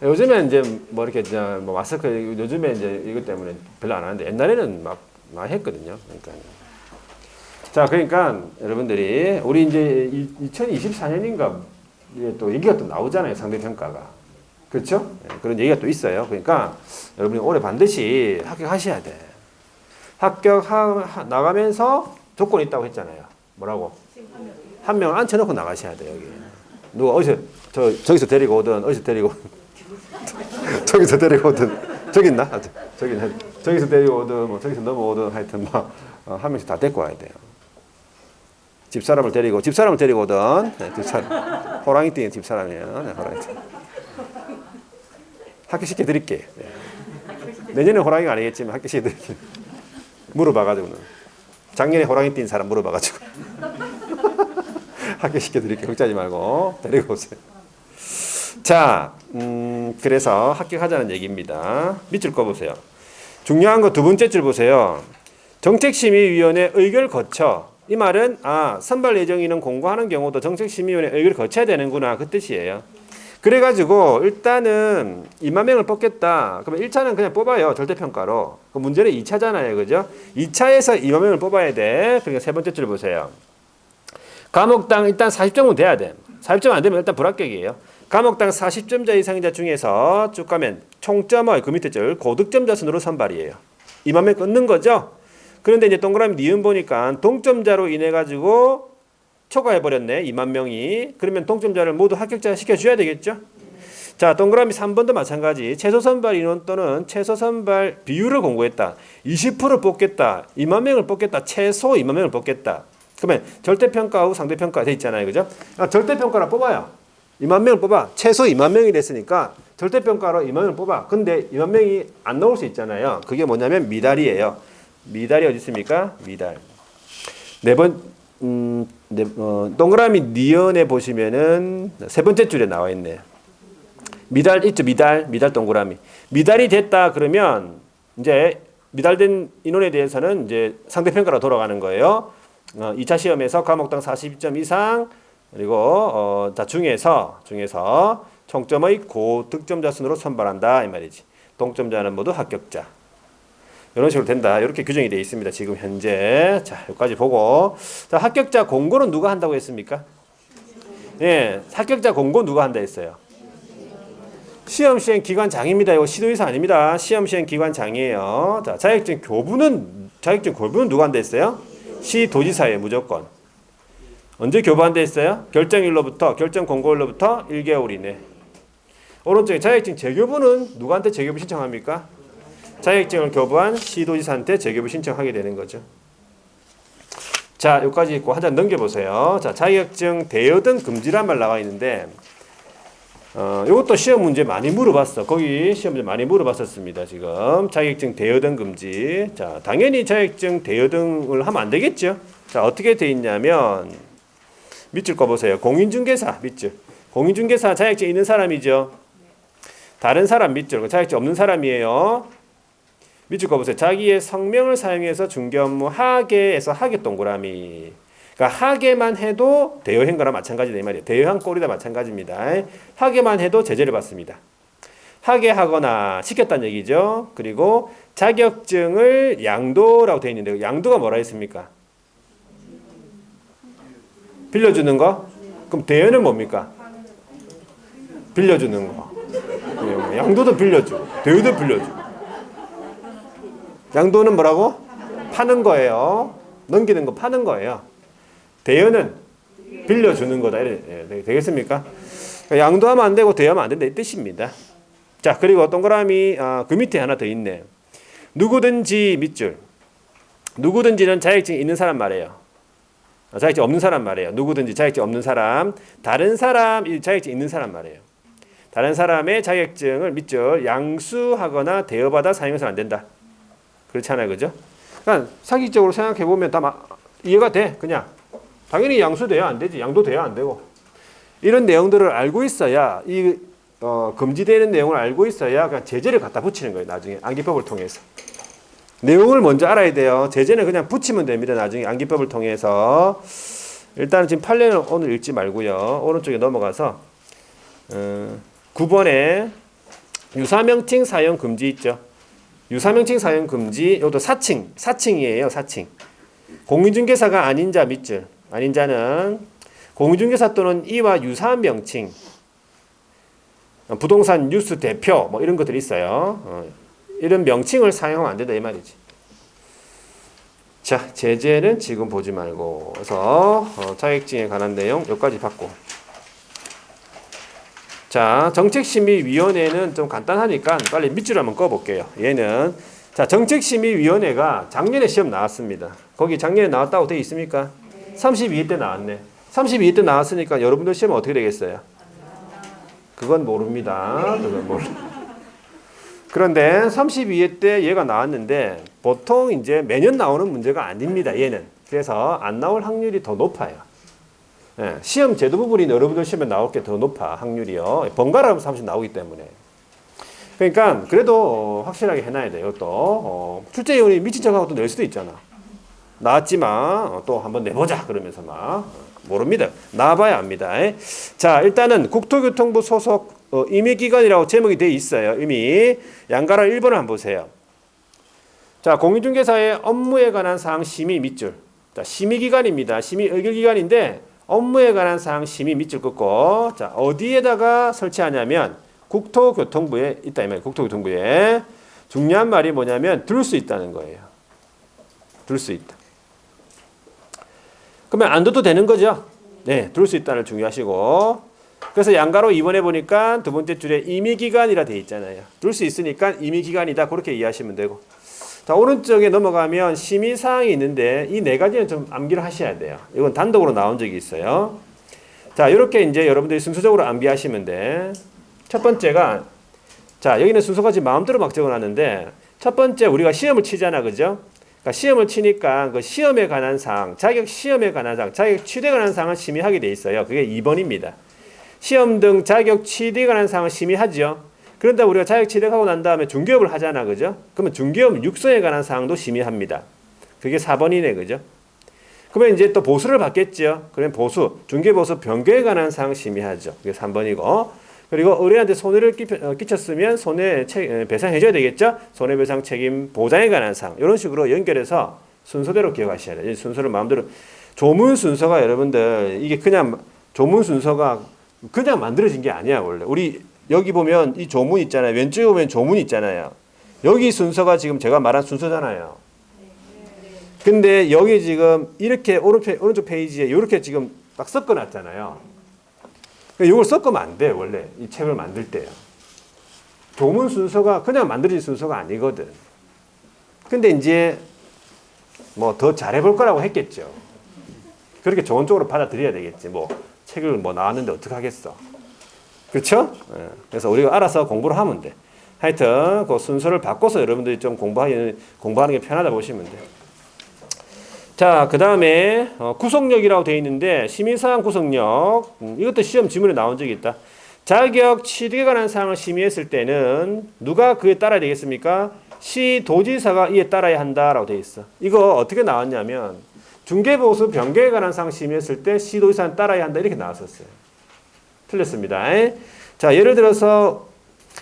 [SPEAKER 1] 요즘에 이제 뭐 이렇게 뭐 마스크 요즘에 이제 이것 때문에 별로 안 하는데 옛날에는 막 많이 했거든요. 그러니까 여러분들이 우리 이제 2024년인가 또 얘기가 또 나오잖아요. 상대 평가가. 그렇죠? 그런 얘기가 또 있어요. 그러니까 여러분이 올해 반드시 합격하셔야 돼. 나가면서 조건이 있다고 했잖아요. 뭐라고? 한 명을 앉혀놓고 나가셔야 돼요. 여기. 누가 어디서 저기서 데리고 오든 어디서 데리고 저기서 데리고 오든 저기 있나? 저기서 데리고 오든 뭐 저기서 넘어오든 하여튼 막 한 명씩 다 데리고 와야 돼요. 집사람을 데리고 오든 집사람 호랑이띠는 집사람이에요. 호랑이띠. 합격시켜 드릴게. 내년에 호랑이가 아니겠지만 합격시켜 드릴게. 물어봐가지고는 작년에 호랑이띠인 사람 물어봐가지고 합격시켜 드릴게. 걱정하지 말고 데리고 오세요. 자, 그래서 합격하자는 얘기입니다. 밑줄 꺼보세요. 중요한 거 두 번째 줄 보세요. 정책심의위원회 의결 거쳐. 이 말은 선발 예정인은 공고하는 경우도 정책심의위원회 의결을 거쳐야 되는구나 그 뜻이에요. 그래가지고 일단은 2만 명을 뽑겠다. 그러면 1차는 그냥 뽑아요. 절대평가로. 그 문제는 2차잖아요. 그죠? 2차에서 2만 명을 뽑아야 돼. 그러니까 세 번째 줄 보세요. 과목당 일단 40점은 돼야 돼. 40점 안 되면 일단 불합격이에요. 과목당 40점자 이상인 자 중에서 쭉 가면 총점의 그 밑에 줄 고득점자 순으로 선발이에요. 2만 명 끊는 거죠. 그런데 이제 동그라미 니은 보니까 동점자로 인해 가지고 초과해 버렸네. 2만 명이. 그러면 동점자를 모두 합격자 시켜줘야 되겠죠. 자, 동그라미 3번도 마찬가지. 최소 선발 인원 또는 최소 선발 비율을 공고했다. 20% 뽑겠다. 2만 명을 뽑겠다. 최소 2만 명을 뽑겠다. 그러면 절대평가하고 상대평가 돼 있잖아요. 그죠? 절대평가로 뽑아요. 2만 명을 뽑아. 최소 2만 명이 됐으니까 절대평가로 2만 명을 뽑아. 근데 2만 명이 안 나올 수 있잖아요. 그게 뭐냐면 미달이에요. 미달이 어디 있습니까? 미달. 동그라미 니은에 보시면은 세 번째 줄에 나와 있네. 미달 있죠? 미달 동그라미. 미달이 됐다 그러면 이제 미달된 인원에 대해서는 이제 상대평가로 돌아가는 거예요. 2차 시험에서 과목당 42점 이상 그리고 중에서 총점의 고득점자 순으로 선발한다 이 말이지. 동점자는 모두 합격자. 이런 식으로 된다. 이렇게 규정이 되어 있습니다. 지금 현재. 자, 여기까지 보고. 자, 합격자 공고는 누가 한다고 했습니까? 예, 합격자 공고 누가 한다 했어요? 시험 시행 기관장입니다. 이거 시도의사 아닙니다. 시험 시행 기관장이에요. 자, 자격증 교부는 누가 한다 했어요? 시도지사예요, 무조건. 언제 교부한다 했어요? 결정 공고일로부터 1개월 이내. 오른쪽에 자격증 재교부는 누구한테 재교부 신청합니까? 자격증을 교부한 시도지사한테 재교부 신청하게 되는 거죠. 자, 여기까지 있고 한 장 넘겨보세요. 자, 자격증 대여등 금지란 말 나와 있는데 이것도 시험 문제 많이 물어봤어. 거기 시험 문제 많이 물어봤었습니다. 지금 자격증 대여등 금지. 자, 당연히 자격증 대여등을 하면 안 되겠죠. 자, 어떻게 돼 있냐면 밑줄 거 보세요. 공인중개사 밑줄. 공인중개사 자격증 있는 사람이죠. 다른 사람 밑줄. 자격증 없는 사람이에요. 밑줄 거 보세요. 자기의 성명을 사용해서 중개 업무 하계에서 하계 동그라미. 그러니까 하계만 해도 대여한 거랑 마찬가지다 이 말이에요. 대여한 꼴이다 마찬가지입니다. 하계만 해도 제재를 받습니다. 하계하거나 시켰다는 얘기죠. 그리고 자격증을 양도라고 되어 있는데 양도가 뭐라 했습니까? 빌려주는 거? 그럼 대여는 뭡니까? 빌려주는 거. 양도도 빌려주고 대여도 빌려주고. 양도는 뭐라고? 파는 거예요. 넘기는 거 파는 거예요. 대여는 빌려주는 거다. 되겠습니까? 양도하면 안 되고 대여하면 안 된다 이 뜻입니다. 자, 그리고 동그라미 그 밑에 하나 더 있네. 누구든지 밑줄. 누구든지는 자격증이 있는 사람 말이에요. 자격증 없는 사람 말이에요. 누구든지 자격증 없는 사람. 다른 사람 자격증 있는 사람 말이에요. 다른 사람의 자격증을 밑줄 양수하거나 대여받아 사용해서는 안 된다. 그렇잖아요. 그죠? 그러니까 상식적으로 생각해보면 다 이해가 돼. 그냥. 당연히 양수돼야 안 되지. 양도돼야 안 되고. 이런 내용들을 알고 있어야 금지되는 내용을 알고 있어야 그냥 제재를 갖다 붙이는 거예요. 나중에 암기법을 통해서. 내용을 먼저 알아야 돼요. 제재는 그냥 붙이면 됩니다. 나중에 암기법을 통해서. 일단은 지금 판례는 오늘 읽지 말고요. 오른쪽에 넘어가서 9번에 유사명칭 사용 금지 있죠. 유사명칭 사용 금지. 이것도 사칭이에요. 사칭. 공인중개사가 아닌 자 밑줄. 아닌 자는 공인중개사 또는 이와 유사한 명칭, 부동산 뉴스 대표 뭐 이런 것들이 있어요. 이런 명칭을 사용하면 안 된다 이 말이지. 자, 제재는 지금 보지 말고 그래서 자격증에 관한 내용 여기까지 받고. 자, 정책심의위원회는 좀 간단하니까 빨리 밑줄 한번 꺼볼게요. 얘는 자, 정책심의위원회가 작년에 시험 나왔습니다. 거기 작년에 나왔다고 되어 있습니까? 32회 때 나왔네. 32회 때 나왔으니까 여러분들 시험은 어떻게 되겠어요? 그건 모릅니다. 그건 모르. 그런데 32회 때 얘가 나왔는데 보통 이제 매년 나오는 문제가 아닙니다. 얘는. 그래서 안 나올 확률이 더 높아요. 예, 시험 제도 부분이 여러분들 시험에 나올 게 더 높아 확률이요. 번갈아 가면서 한번씩 나오기 때문에. 그러니까 그래도 확실하게 해놔야 돼요. 또 출제위원이 미친 척하고 또 낼 수도 있잖아. 나왔지만 또 한번 내보자 그러면서 막 모릅니다. 나와봐야 압니다. 자, 일단은 국토교통부 소속 임의기관이라고 제목이 되어 있어요. 이미 양가로 1번을 한번 보세요. 자, 공인중개사의 업무에 관한 사항 심의 밑줄. 자, 심의기관입니다. 심의 의결기관인데 업무에 관한 사항 심의 밑줄 긋고. 자, 어디에다가 설치하냐면 국토교통부에 있다 이 말이에요. 국토교통부에. 중요한 말이 뭐냐면 둘 수 있다는 거예요. 둘 수 있다. 그러면 안 둬도 되는 거죠? 네, 둘 수 있다를 중요하시고. 그래서 양가로 2번에 보니까 두 번째 줄에 임의기관이라 돼 있잖아요. 둘 수 있으니까 임의기관이다 그렇게 이해하시면 되고. 자, 오른쪽에 넘어가면 심의사항이 있는데 이 네 가지는 좀 암기를 하셔야 돼요. 이건 단독으로 나온 적이 있어요. 자, 이렇게 이제 여러분들이 순서적으로 암기하시면 돼. 첫 번째가 자, 여기는 순서가 지금 마음대로 막 적어놨는데 첫 번째 우리가 시험을 치잖아. 그죠? 그러니까 시험을 치니까 그 시험에 관한 사항, 자격 시험에 관한 사항, 자격 취득에 관한 사항을 심의하게 돼 있어요. 그게 2번입니다. 시험 등 자격 취득에 관한 사항을 심의하죠. 그런데 우리가 자격 취득하고 난 다음에 중개업을 하잖아. 그죠? 그러면 중개업 육성에 관한 사항도 심의합니다. 그게 4번이네. 그죠? 그러면 이제 또 보수를 받겠죠. 그러면 보수, 중개보수 변경에 관한 사항 심의하죠. 그게 3번이고. 그리고 의뢰한테 손해를 끼쳤으면 배상해줘야 되겠죠. 손해배상 책임 보장에 관한 사항. 이런 식으로 연결해서 순서대로 기억하셔야 돼요. 순서를 마음대로. 조문 순서가 여러분들 이게 그냥 조문 순서가 그냥 만들어진 게 아니야. 원래 우리 여기 보면 이 조문 있잖아요. 왼쪽에 보면 조문 있잖아요. 여기 순서가 지금 제가 말한 순서잖아요. 근데 여기 지금 이렇게 오른쪽 페이지에 이렇게 지금 딱 섞어놨잖아요. 이걸 섞으면 안 돼. 원래 이 책을 만들 때요. 교문 순서가 그냥 만들어진 순서가 아니거든. 근데 이제 뭐 더 잘해볼 거라고 했겠죠. 그렇게 좋은 쪽으로 받아들여야 되겠지. 뭐 책을 뭐 나왔는데 어떡하겠어. 그렇죠? 그래서 우리가 알아서 공부를 하면 돼. 하여튼 그 순서를 바꿔서 여러분들이 좀 공부하는 게 편하다 보시면 돼. 자, 그 다음에 구속력이라고 되어 있는데 심의사항 구속력, 이것도 시험 지문에 나온 적이 있다. 자격 취득에 관한 사항을 심의했을 때는 누가 그에 따라야 되겠습니까? 시도지사가 이에 따라야 한다라고 되어 있어. 이거 어떻게 나왔냐면 중개보수 변경에 관한 사항 심의했을 때 시도지사는 따라야 한다 이렇게 나왔었어요. 틀렸습니다. 자, 예를 들어서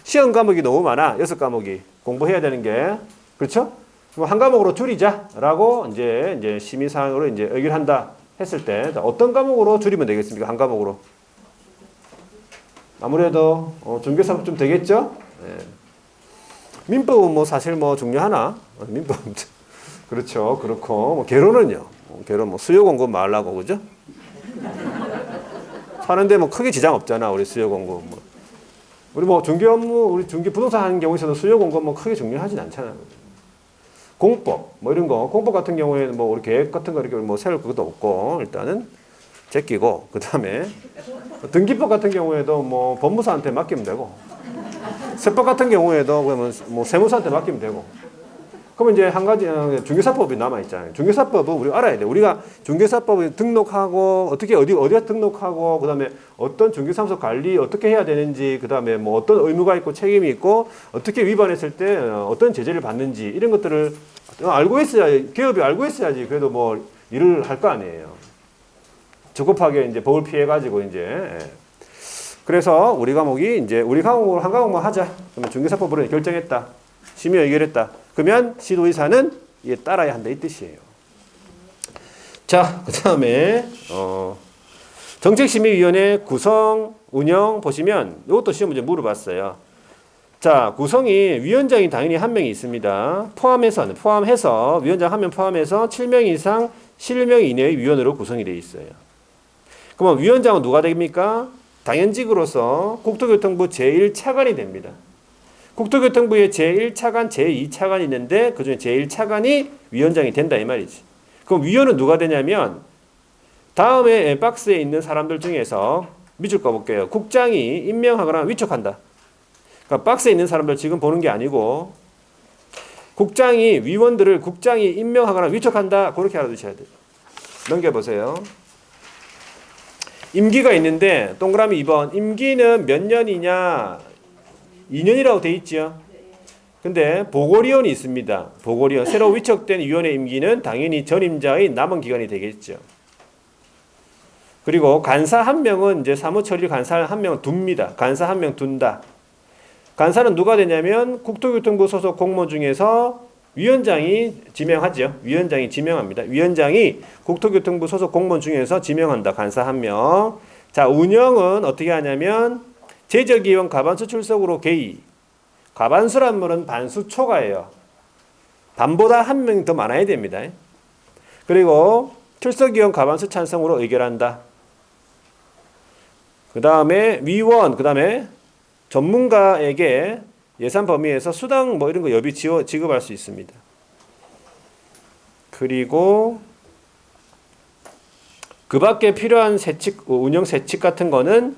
[SPEAKER 1] 시험 과목이 너무 많아. 6과목이 공부해야 되는 게. 그렇죠? 뭐 한 과목으로 줄이자라고 이제 심의사항으로 이제 의결한다 했을 때 어떤 과목으로 줄이면 되겠습니까? 한 과목으로. 아무래도 중개사법 좀 되겠죠? 네. 민법은 뭐 사실 뭐 중요하나? 민법 그렇죠. 그렇고 뭐 개론은요. 개론 뭐 수요 공급 말라고 그죠? 사는데 뭐 크게 지장 없잖아. 우리 수요 공급 뭐. 우리 뭐 중개 업무, 우리 중개 부동산 하는 경우에서도 수요 공급 뭐 크게 중요하진 않잖아. 공법 뭐 이런 거 공법 같은 경우에는 뭐 우리 계획 같은 거 이렇게 뭐 세울 것도 없고 일단은 제끼고 그 다음에 등기법 같은 경우에도 뭐 법무사한테 맡기면 되고 세법 같은 경우에도 그러면 뭐 세무사한테 맡기면 되고 그러면 이제 한 가지 중개사법이 남아 있잖아요. 중개사법은 우리가 알아야 돼. 우리가 중개사법을 등록하고 어떻게 어디에 등록하고 그다음에 어떤 중개사무소 관리 어떻게 해야 되는지 그다음에 뭐 어떤 의무가 있고 책임이 있고 어떻게 위반했을 때 어떤 제재를 받는지 이런 것들을 알고 있어야지 기업이 알고 있어야지 그래도 뭐 일을 할 거 아니에요. 적급하게 이제 법을 피해 가지고 이제 그래서 우리 과목이 이제 우리 과목으로 한 과목만 하자. 그러면 중개사법으로 결정했다. 심의 의결했다. 그러면 시도의사는 이에 따라야 한다 이 뜻이에요. 자, 그 다음에 정책심의위원회 구성, 운영 보시면 이것도 시험 문제 물어봤어요. 자, 구성이 위원장이 당연히 한 명이 있습니다. 포함해서 위원장 한 명 포함해서 7명 이상 실명 이내의 위원으로 구성이 되어 있어요. 그러면 위원장은 누가 됩니까? 당연직으로서 국토교통부 제1차관이 됩니다. 국토교통부에 제1차관, 제2차관이 있는데 그중에 제1차관이 위원장이 된다 이 말이지. 그럼 위원은 누가 되냐면 다음에 박스에 있는 사람들 중에서 밑줄 꺼볼게요. 국장이 임명하거나 위촉한다. 그러니까 박스에 있는 사람들 지금 보는 게 아니고 위원들을 국장이 임명하거나 위촉한다. 그렇게 알아두셔야 돼요. 넘겨보세요. 임기가 있는데 동그라미 2번 임기는 몇 년이냐 2년이라고 돼 있죠. 근데 보궐위원이 있습니다. 보궐위원 새로 위촉된 위원회 임기는 당연히 전임자의 남은 기간이 되겠죠. 그리고 간사 한 명은 이제 사무처리 간사 한 명은 둡니다. 간사 한 명 둔다. 간사는 누가 되냐면 국토교통부 소속 공무원 중에서 위원장이 지명하죠. 위원장이 지명합니다. 위원장이 국토교통부 소속 공무원 중에서 지명한다. 간사 한 명. 자, 운영은 어떻게 하냐면 제적위원 과반수 출석으로 개의. 과반수란 말은 반수 초과예요. 반보다 한 명 더 많아야 됩니다. 그리고 출석위원 과반수 찬성으로 의결한다. 그 다음에 위원, 그 다음에 전문가에게 예산 범위에서 수당 뭐 이런 거 여비 지급할 수 있습니다. 그리고 그 밖에 필요한 세칙, 운영 세칙 같은 거는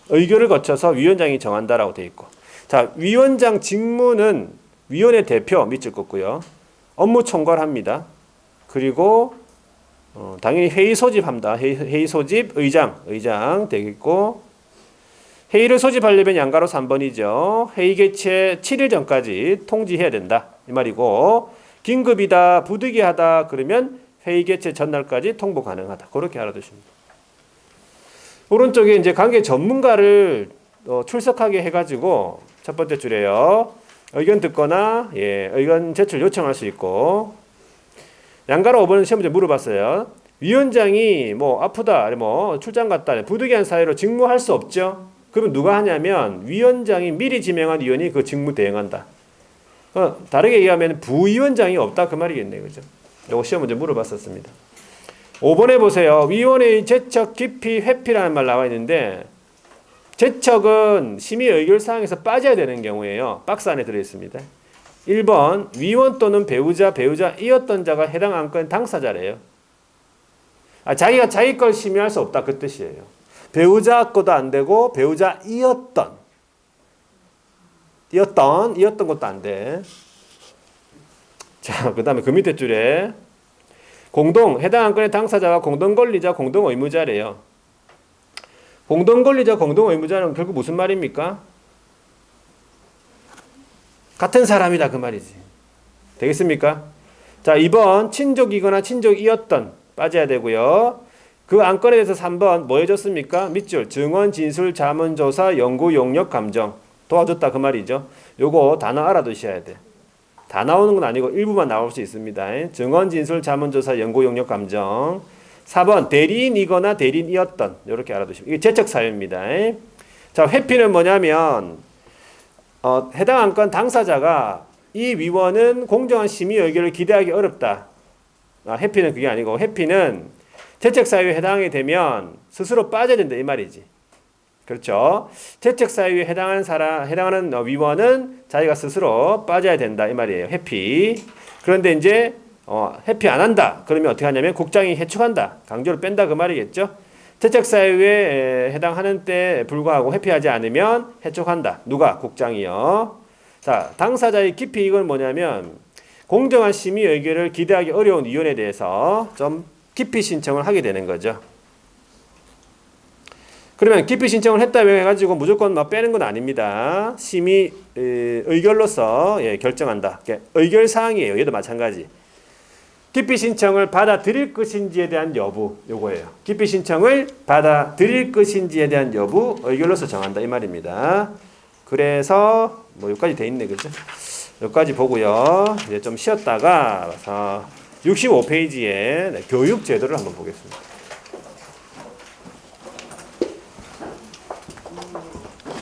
[SPEAKER 1] 의결을 거쳐서 위원장이 정한다라고 되어 있고. 자, 위원장 직무는 위원회 대표 밑줄 긋고요. 업무 총괄합니다. 그리고 당연히 회의 소집합니다. 회의 소집 의장 되겠고 회의를 소집하려면 양가로 3번이죠. 회의 개최 7일 전까지 통지해야 된다. 이 말이고 긴급이다, 부득이하다 그러면 회의 개최 전날까지 통보 가능하다. 그렇게 알아두십니다. 오른쪽에 이제 관계 전문가를 출석하게 해가지고 첫 번째 줄에요. 의견 듣거나 의견 제출 요청할 수 있고 양가로 5번 시험 문제 물어봤어요. 위원장이 뭐 아프다, 뭐 출장 갔다, 부득이한 사유로 직무할 수 없죠. 그러면 누가 하냐면 위원장이 미리 지명한 위원이 그 직무 대행한다. 다르게 얘기하면 부위원장이 없다 그 말이겠네요. 그죠? 이거 시험 문제 물어봤었습니다. 5번에 보세요. 위원회의 제척, 기피, 회피라는 말 나와 있는데 제척은 심의 의결 사항에서 빠져야 되는 경우에요. 박스 안에 들어있습니다. 1번 위원 또는 배우자이었던 자가 해당 안건 당사자래요. 자기가 자기 걸 심의할 수 없다 그 뜻이에요. 배우자 것도 안 되고 배우자이었던 것도 안 돼. 자, 그 다음에 그 밑에 줄에 해당 안건의 당사자가 공동권리자, 공동의무자래요. 공동권리자, 공동의무자는 결국 무슨 말입니까? 같은 사람이다 그 말이지. 되겠습니까? 자, 2번 친족이거나 친족이었던 빠져야 되고요. 그 안건에 대해서 3번 뭐 해줬습니까? 밑줄 증언, 진술, 자문조사, 연구, 용역, 감정 도와줬다 그 말이죠. 요거 단어 알아두셔야 돼. 다 나오는 건 아니고 일부만 나올 수 있습니다. 증언, 진술, 자문조사, 연구, 용역, 감정. 4번 대리인이거나 대리인이었던 이렇게 알아두시면 이게 제척 사유입니다. 자, 회피는 뭐냐면 해당 안건 당사자가 이 위원은 공정한 심의 의결을 기대하기 어렵다. 회피는 그게 아니고 회피는 제척 사유에 해당하게 되면 스스로 빠져야 된다 이 말이지. 그렇죠? 제척 사유에 해당하는 위원은 자기가 스스로 빠져야 된다 이 말이에요. 회피. 그런데 이제 회피 안 한다. 그러면 어떻게 하냐면 국장이 해촉한다. 강제로 뺀다 그 말이겠죠. 제척 사유에 해당하는 때에 불구하고 회피하지 않으면 해촉한다. 누가? 국장이요. 자, 당사자의 기피 이건 뭐냐면 공정한 심의 의결을 기대하기 어려운 위원에 대해서 좀 기피 신청을 하게 되는 거죠. 그러면 기피 신청을 했다고 해가지고 무조건 막 빼는 건 아닙니다. 심의 의결로서 결정한다. 의결 사항이에요. 얘도 마찬가지. 기피 신청을 받아들일 것인지에 대한 여부 요거예요. 기피 신청을 받아들일 것인지에 대한 여부 의결로서 정한다 이 말입니다. 그래서 뭐 여기까지 돼 있네 그죠? 여기까지 보고요. 이제 좀 쉬었다가 65페이지에 교육 제도를 한번 보겠습니다.